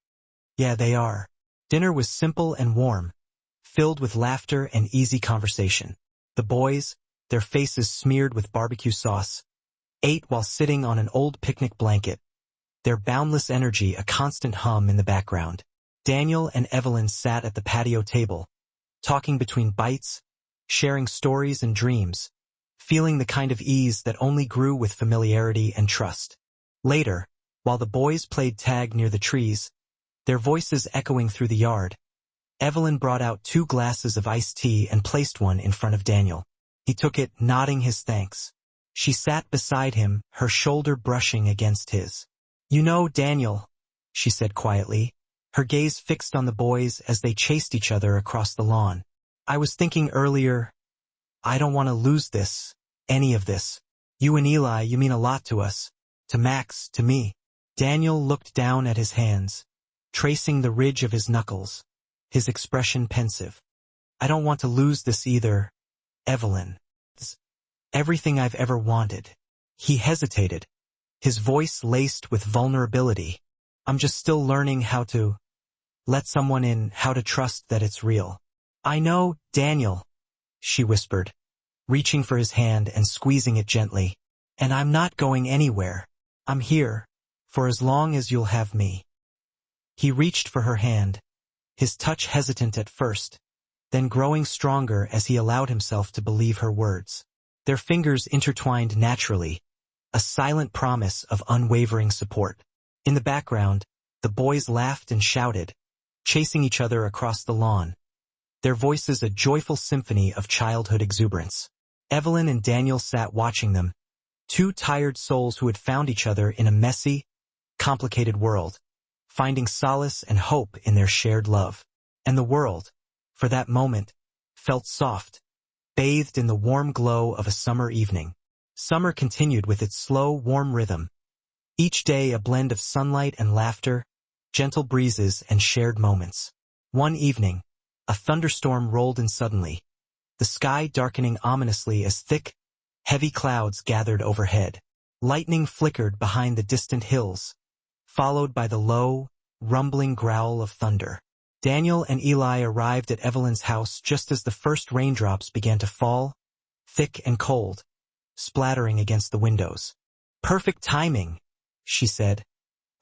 [SPEAKER 1] "Yeah, they are." Dinner was simple and warm, filled with laughter and easy conversation. The boys, their faces smeared with barbecue sauce, ate while sitting on an old picnic blanket, their boundless energy a constant hum in the background. Daniel and Evelyn sat at the patio table, talking between bites, sharing stories and dreams, feeling the kind of ease that only grew with familiarity and trust. Later, while the boys played tag near the trees, their voices echoing through the yard, Evelyn brought out 2 glasses of iced tea and placed one in front of Daniel. He took it, nodding his thanks. She sat beside him, her shoulder brushing against his. "You know, Daniel," she said quietly, her gaze fixed on the boys as they chased each other across the lawn. "I was thinking earlier, I don't want to lose this, any of this. You and Eli, you mean a lot to us. To Max, to me." Daniel looked down at his hands, tracing the ridge of his knuckles, his expression pensive. "I don't want to lose this either, Evelyn. It's everything I've ever wanted." He hesitated, his voice laced with vulnerability. "I'm just still learning how to let someone in, how to trust that it's real." "I know, Daniel," she whispered, reaching for his hand and squeezing it gently. "And I'm not going anywhere. I'm here, for as long as you'll have me." He reached for her hand, his touch hesitant at first, then growing stronger as he allowed himself to believe her words. Their fingers intertwined naturally, a silent promise of unwavering support. In the background, the boys laughed and shouted, chasing each other across the lawn, their voices a joyful symphony of childhood exuberance. Evelyn and Daniel sat watching them, 2 tired souls who had found each other in a messy, complicated world, finding solace and hope in their shared love. And the world, for that moment, felt soft, bathed in the warm glow of a summer evening. Summer continued with its slow, warm rhythm, each day a blend of sunlight and laughter, gentle breezes and shared moments. One evening, a thunderstorm rolled in suddenly, the sky darkening ominously as thick, heavy clouds gathered overhead. Lightning flickered behind the distant hills, followed by the low, rumbling growl of thunder. Daniel and Eli arrived at Evelyn's house just as the first raindrops began to fall, thick and cold, splattering against the windows. "Perfect timing," she said,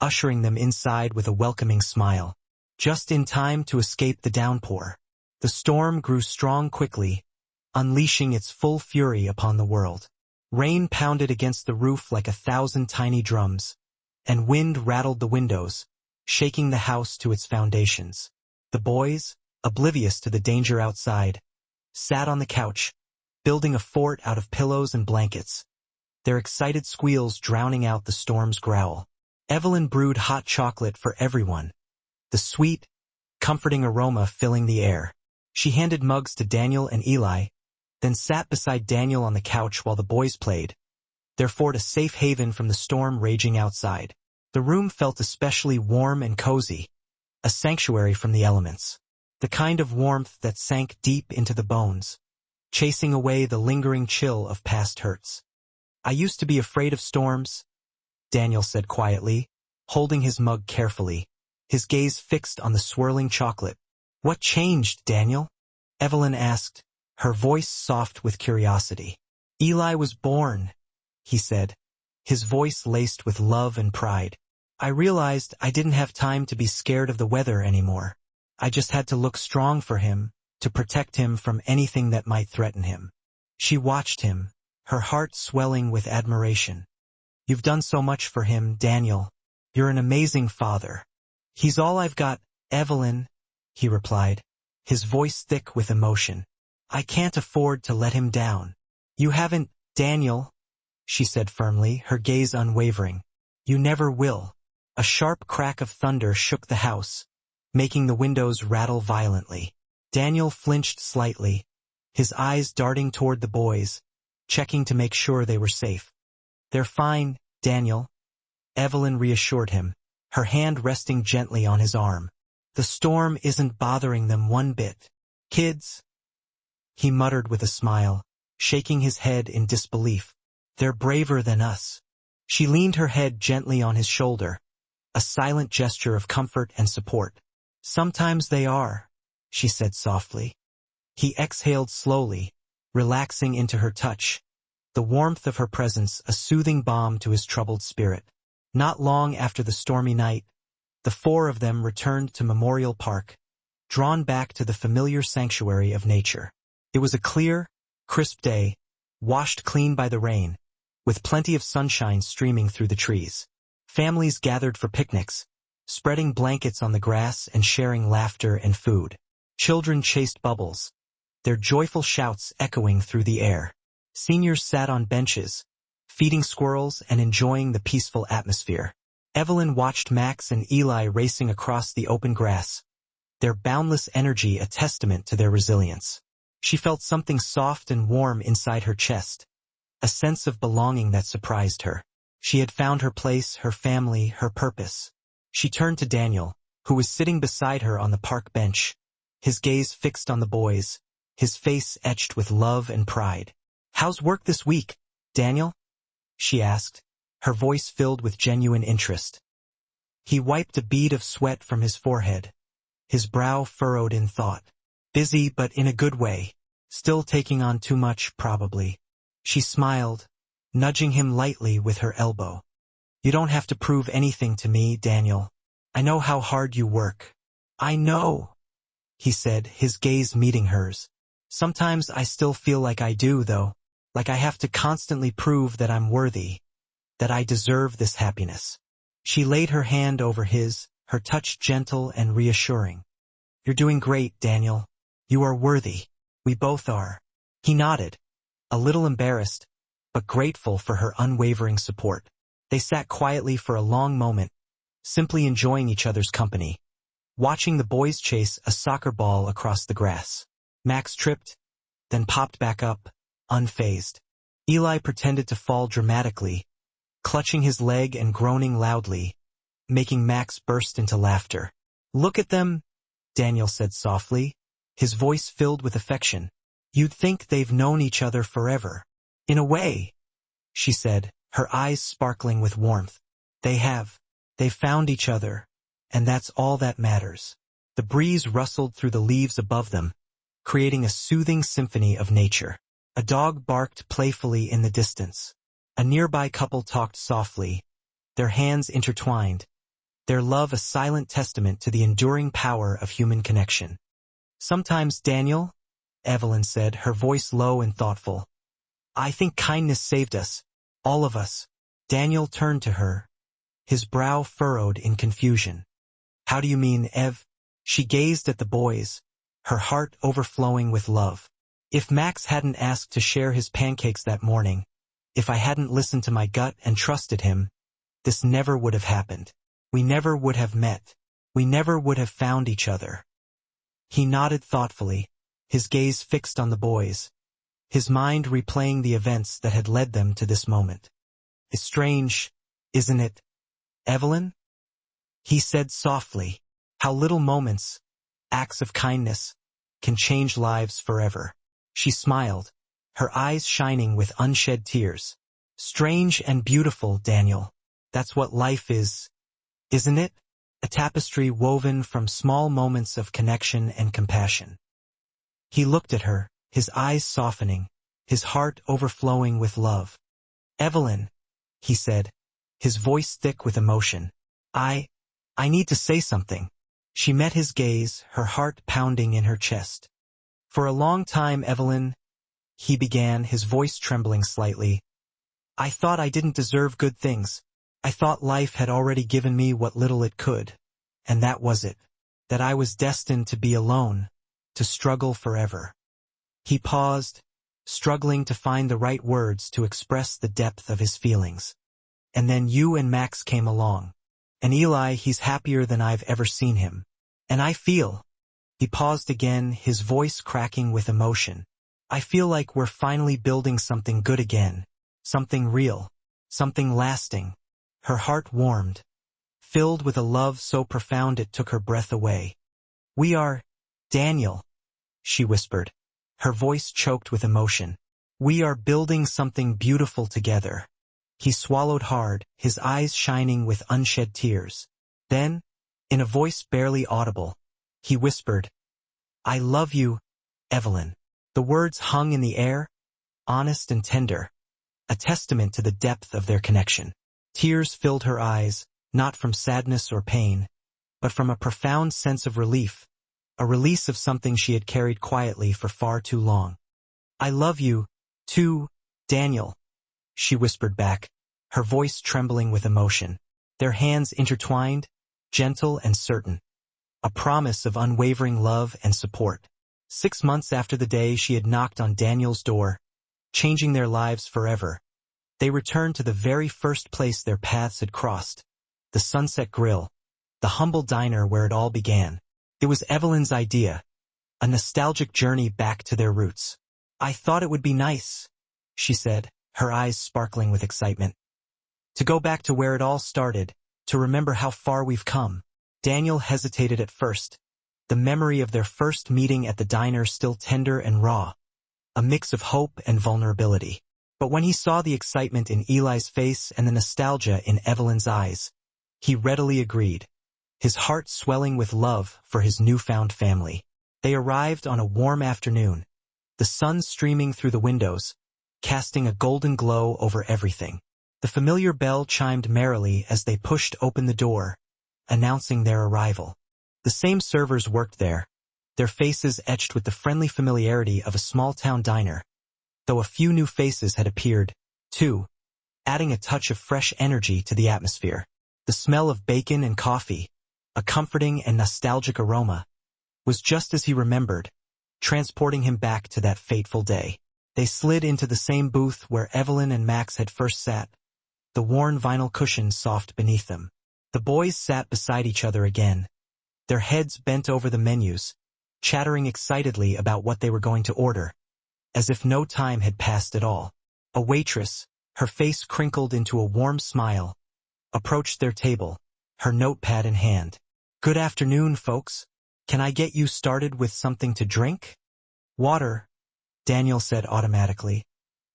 [SPEAKER 1] ushering them inside with a welcoming smile. Just in time to escape the downpour. The storm grew strong quickly, unleashing its full fury upon the world. Rain pounded against the roof like 1,000 tiny drums, and wind rattled the windows, shaking the house to its foundations. The boys, oblivious to the danger outside, sat on the couch, building a fort out of pillows and blankets, their excited squeals drowning out the storm's growl. Evelyn brewed hot chocolate for everyone, the sweet, comforting aroma filling the air. She handed mugs to Daniel and Eli, then sat beside Daniel on the couch while the boys played, their fort a safe haven from the storm raging outside. The room felt especially warm and cozy, a sanctuary from the elements, the kind of warmth that sank deep into the bones, chasing away the lingering chill of past hurts. "I used to be afraid of storms," Daniel said quietly, holding his mug carefully, his gaze fixed on the swirling chocolate. "What changed, Daniel?" Evelyn asked, her voice soft with curiosity. "Eli was born," he said, his voice laced with love and pride. I realized I didn't have time to be scared of the weather anymore. I just had to look strong for him, to protect him from anything that might threaten him. She watched him, her heart swelling with admiration. You've done so much for him, Daniel. You're an amazing father. He's all I've got, Evelyn, he replied, his voice thick with emotion. I can't afford to let him down. You haven't, Daniel, she said firmly, her gaze unwavering. You never will. A sharp crack of thunder shook the house, making the windows rattle violently. Daniel flinched slightly, his eyes darting toward the boys, checking to make sure they were safe. They're fine, Daniel, Evelyn reassured him, her hand resting gently on his arm. The storm isn't bothering them one bit. Kids, he muttered with a smile, shaking his head in disbelief. They're braver than us. She leaned her head gently on his shoulder, a silent gesture of comfort and support. Sometimes they are, she said softly. He exhaled slowly, relaxing into her touch, the warmth of her presence a soothing balm to his troubled spirit. Not long after the stormy night, the four of them returned to Memorial Park, drawn back to the familiar sanctuary of nature. It was a clear, crisp day, washed clean by the rain, with plenty of sunshine streaming through the trees. Families gathered for picnics, spreading blankets on the grass and sharing laughter and food. Children chased bubbles, their joyful shouts echoing through the air. Seniors sat on benches, feeding squirrels and enjoying the peaceful atmosphere. Evelyn watched Max and Eli racing across the open grass, their boundless energy a testament to their resilience. She felt something soft and warm inside her chest, a sense of belonging that surprised her. She had found her place, her family, her purpose. She turned to Daniel, who was sitting beside her on the park bench, his gaze fixed on the boys, his face etched with love and pride. How's work this week, Daniel? She asked, her voice filled with genuine interest. He wiped a bead of sweat from his forehead, his brow furrowed in thought. Busy, but in a good way. Still taking on too much, probably. She smiled, nudging him lightly with her elbow. You don't have to prove anything to me, Daniel. I know how hard you work. I know, he said, his gaze meeting hers. Sometimes I still feel like I do, though, like I have to constantly prove that I'm worthy, that I deserve this happiness. She laid her hand over his, her touch gentle and reassuring. You're doing great, Daniel. You are worthy. We both are. He nodded, a little embarrassed, but grateful for her unwavering support. They sat quietly for a long moment, simply enjoying each other's company, watching the boys chase a soccer ball across the grass. Max tripped, then popped back up, unfazed. Eli pretended to fall dramatically, clutching his leg and groaning loudly, making Max burst into laughter. Look at them, Daniel said softly, his voice filled with affection. You'd think they've known each other forever. In a way, she said, her eyes sparkling with warmth. They have. They found each other, and that's all that matters. The breeze rustled through the leaves above them, creating a soothing symphony of nature. A dog barked playfully in the distance. A nearby couple talked softly, their hands intertwined, their love a silent testament to the enduring power of human connection. Sometimes, Daniel, Evelyn said, her voice low and thoughtful. I think kindness saved us, all of us. Daniel turned to her, his brow furrowed in confusion. How do you mean, Ev? She gazed at the boys, her heart overflowing with love. If Max hadn't asked to share his pancakes that morning, if I hadn't listened to my gut and trusted him, this never would have happened. We never would have met. We never would have found each other. He nodded thoughtfully, his gaze fixed on the boys, his mind replaying the events that had led them to this moment. It's strange, isn't it, Evelyn? He said softly, how little moments, acts of kindness, can change lives forever. She smiled, her eyes shining with unshed tears. Strange and beautiful, Daniel. That's what life is, isn't it? A tapestry woven from small moments of connection and compassion. He looked at her, his eyes softening, his heart overflowing with love. Evelyn, he said, his voice thick with emotion, I need to say something. She met his gaze, her heart pounding in her chest. For a long time, Evelyn, he began, his voice trembling slightly. I thought I didn't deserve good things. I thought life had already given me what little it could. And that was it. That I was destined to be alone, to struggle forever. He paused, struggling to find the right words to express the depth of his feelings. And then you and Max came along. And Eli, he's happier than I've ever seen him. And I feel... He paused again, his voice cracking with emotion. I feel like we're finally building something good again. Something real. Something lasting. Her heart warmed, filled with a love so profound it took her breath away. We are... Daniel, she whispered, her voice choked with emotion. We are building something beautiful together. He swallowed hard, his eyes shining with unshed tears. Then, in a voice barely audible, he whispered, I love you, Evelyn. The words hung in the air, honest and tender, a testament to the depth of their connection. Tears filled her eyes, not from sadness or pain, but from a profound sense of relief, a release of something she had carried quietly for far too long. I love you, too, Daniel, she whispered back, her voice trembling with emotion. Their hands intertwined, gentle and certain, a promise of unwavering love and support. 6 months after the day she had knocked on Daniel's door, changing their lives forever, they returned to the very first place their paths had crossed, the Sunset Grill, the humble diner where it all began. It was Evelyn's idea, a nostalgic journey back to their roots. I thought it would be nice, she said, her eyes sparkling with excitement. To go back to where it all started, to remember how far we've come. Daniel hesitated at first, the memory of their first meeting at the diner still tender and raw, a mix of hope and vulnerability. But when he saw the excitement in Eli's face and the nostalgia in Evelyn's eyes, he readily agreed, his heart swelling with love for his newfound family. They arrived on a warm afternoon, the sun streaming through the windows, casting a golden glow over everything. The familiar bell chimed merrily as they pushed open the door, announcing their arrival. The same servers worked there, their faces etched with the friendly familiarity of a small-town diner, though a few new faces had appeared, too, adding a touch of fresh energy to the atmosphere. The smell of bacon and coffee, a comforting and nostalgic aroma, was just as he remembered, transporting him back to that fateful day. They slid into the same booth where Evelyn and Max had first sat, the worn vinyl cushions soft beneath them. The boys sat beside each other again, their heads bent over the menus, chattering excitedly about what they were going to order, as if no time had passed at all. A waitress, her face crinkled into a warm smile, approached their table, her notepad in hand. Good afternoon, folks. Can I get you started with something to drink? Water, Daniel said automatically,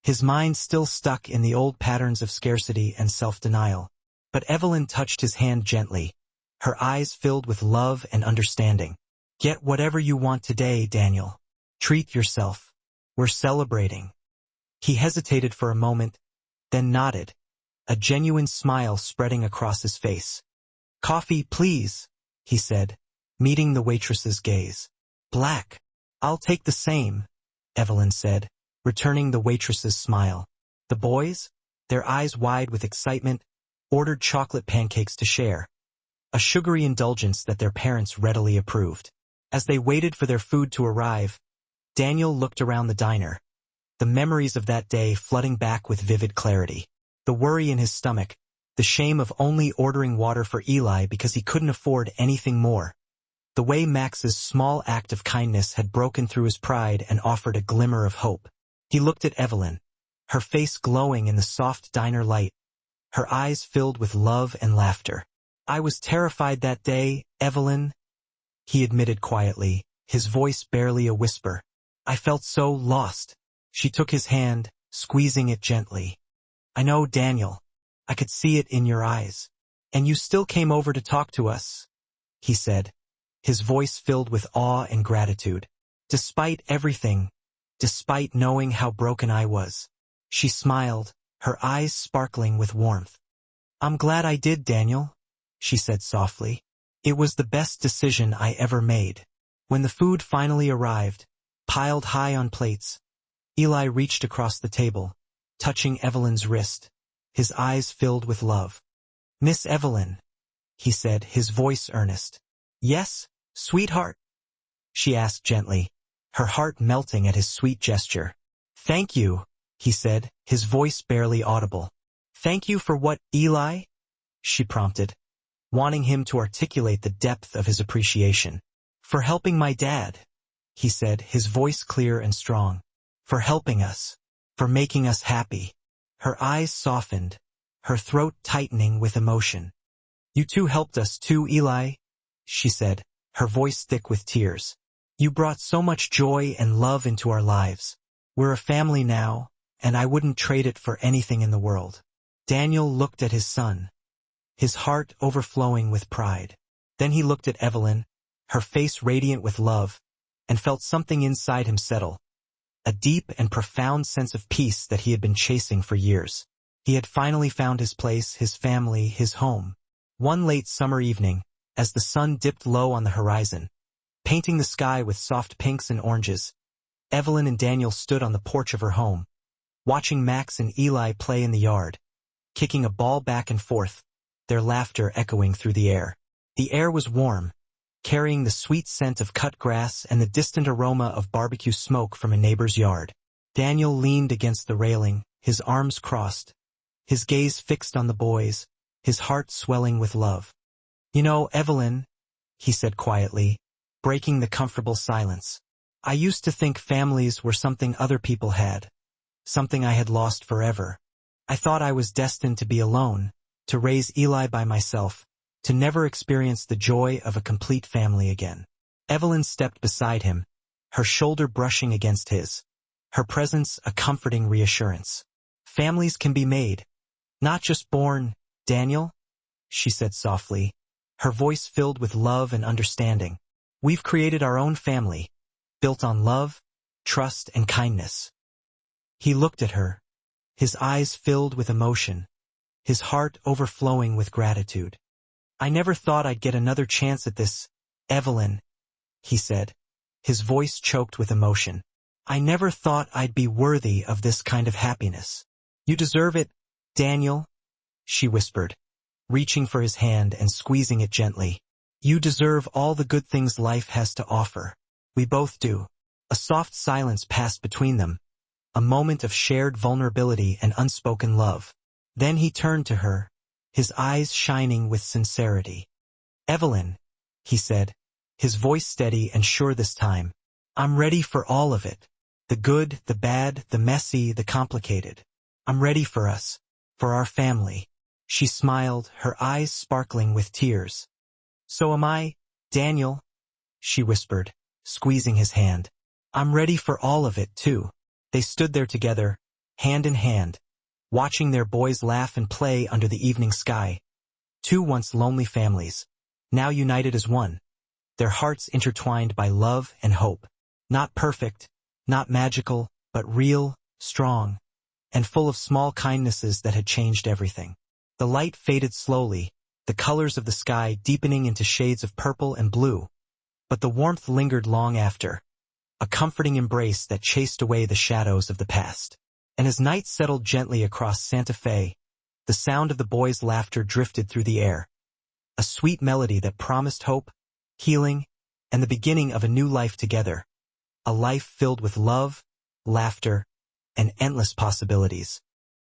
[SPEAKER 1] his mind still stuck in the old patterns of scarcity and self-denial. But Evelyn touched his hand gently, her eyes filled with love and understanding. Get whatever you want today, Daniel. Treat yourself. We're celebrating. He hesitated for a moment, then nodded, a genuine smile spreading across his face. Coffee, please, he said, meeting the waitress's gaze. Black. I'll take the same, Evelyn said, returning the waitress's smile. The boys, their eyes wide with excitement, ordered chocolate pancakes to share, a sugary indulgence that their parents readily approved. As they waited for their food to arrive, Daniel looked around the diner, the memories of that day flooding back with vivid clarity. The worry in his stomach, the shame of only ordering water for Eli because he couldn't afford anything more. The way Max's small act of kindness had broken through his pride and offered a glimmer of hope. He looked at Evelyn, her face glowing in the soft diner light, her eyes filled with love and laughter. I was terrified that day, Evelyn, he admitted quietly, his voice barely a whisper. I felt so lost. She took his hand, squeezing it gently. I know, Daniel. I could see it in your eyes. And you still came over to talk to us, he said, his voice filled with awe and gratitude. Despite everything, despite knowing how broken I was. She smiled, her eyes sparkling with warmth. I'm glad I did, Daniel, she said softly. It was the best decision I ever made. When the food finally arrived, piled high on plates, Eli reached across the table, touching Evelyn's wrist, his eyes filled with love. "Miss Evelyn," he said, his voice earnest. "Yes, sweetheart?" she asked gently, her heart melting at his sweet gesture. "Thank you," he said, his voice barely audible. "Thank you for what, Eli?" she prompted, wanting him to articulate the depth of his appreciation. "For helping my dad," he said, his voice clear and strong. "For helping us. For making us happy." Her eyes softened, her throat tightening with emotion. "You two helped us too, Eli," she said, her voice thick with tears. "You brought so much joy and love into our lives. We're a family now, and I wouldn't trade it for anything in the world." Daniel looked at his son, his heart overflowing with pride. Then he looked at Evelyn, her face radiant with love, and felt something inside him settle. A deep and profound sense of peace that he had been chasing for years. He had finally found his place, his family, his home. One late summer evening, as the sun dipped low on the horizon, painting the sky with soft pinks and oranges, Evelyn and Daniel stood on the porch of her home, watching Max and Eli play in the yard, kicking a ball back and forth, their laughter echoing through the air. The air was warm, carrying the sweet scent of cut grass and the distant aroma of barbecue smoke from a neighbor's yard. Daniel leaned against the railing, his arms crossed, his gaze fixed on the boys, his heart swelling with love. "You know, Evelyn," he said quietly, breaking the comfortable silence, "I used to think families were something other people had, something I had lost forever. I thought I was destined to be alone, to raise Eli by myself, to never experience the joy of a complete family again." Evelyn stepped beside him, her shoulder brushing against his, her presence a comforting reassurance. "Families can be made, not just born, Daniel," she said softly, her voice filled with love and understanding. "We've created our own family, built on love, trust, and kindness." He looked at her, his eyes filled with emotion, his heart overflowing with gratitude. "I never thought I'd get another chance at this, Evelyn," he said, his voice choked with emotion. "I never thought I'd be worthy of this kind of happiness." "You deserve it, Daniel," she whispered, reaching for his hand and squeezing it gently. "You deserve all the good things life has to offer. We both do." A soft silence passed between them, a moment of shared vulnerability and unspoken love. Then he turned to her, his eyes shining with sincerity. "Evelyn," he said, his voice steady and sure this time, "I'm ready for all of it. The good, the bad, the messy, the complicated. I'm ready for us, for our family." She smiled, her eyes sparkling with tears. "So am I, Daniel," she whispered, squeezing his hand. "I'm ready for all of it, too." They stood there together, hand in hand, watching their boys laugh and play under the evening sky. Two once lonely families, now united as one, their hearts intertwined by love and hope. Not perfect, not magical, but real, strong, and full of small kindnesses that had changed everything. The light faded slowly, the colors of the sky deepening into shades of purple and blue, but the warmth lingered long after, a comforting embrace that chased away the shadows of the past. And as night settled gently across Santa Fe, the sound of the boys' laughter drifted through the air, a sweet melody that promised hope, healing, and the beginning of a new life together, a life filled with love, laughter, and endless possibilities.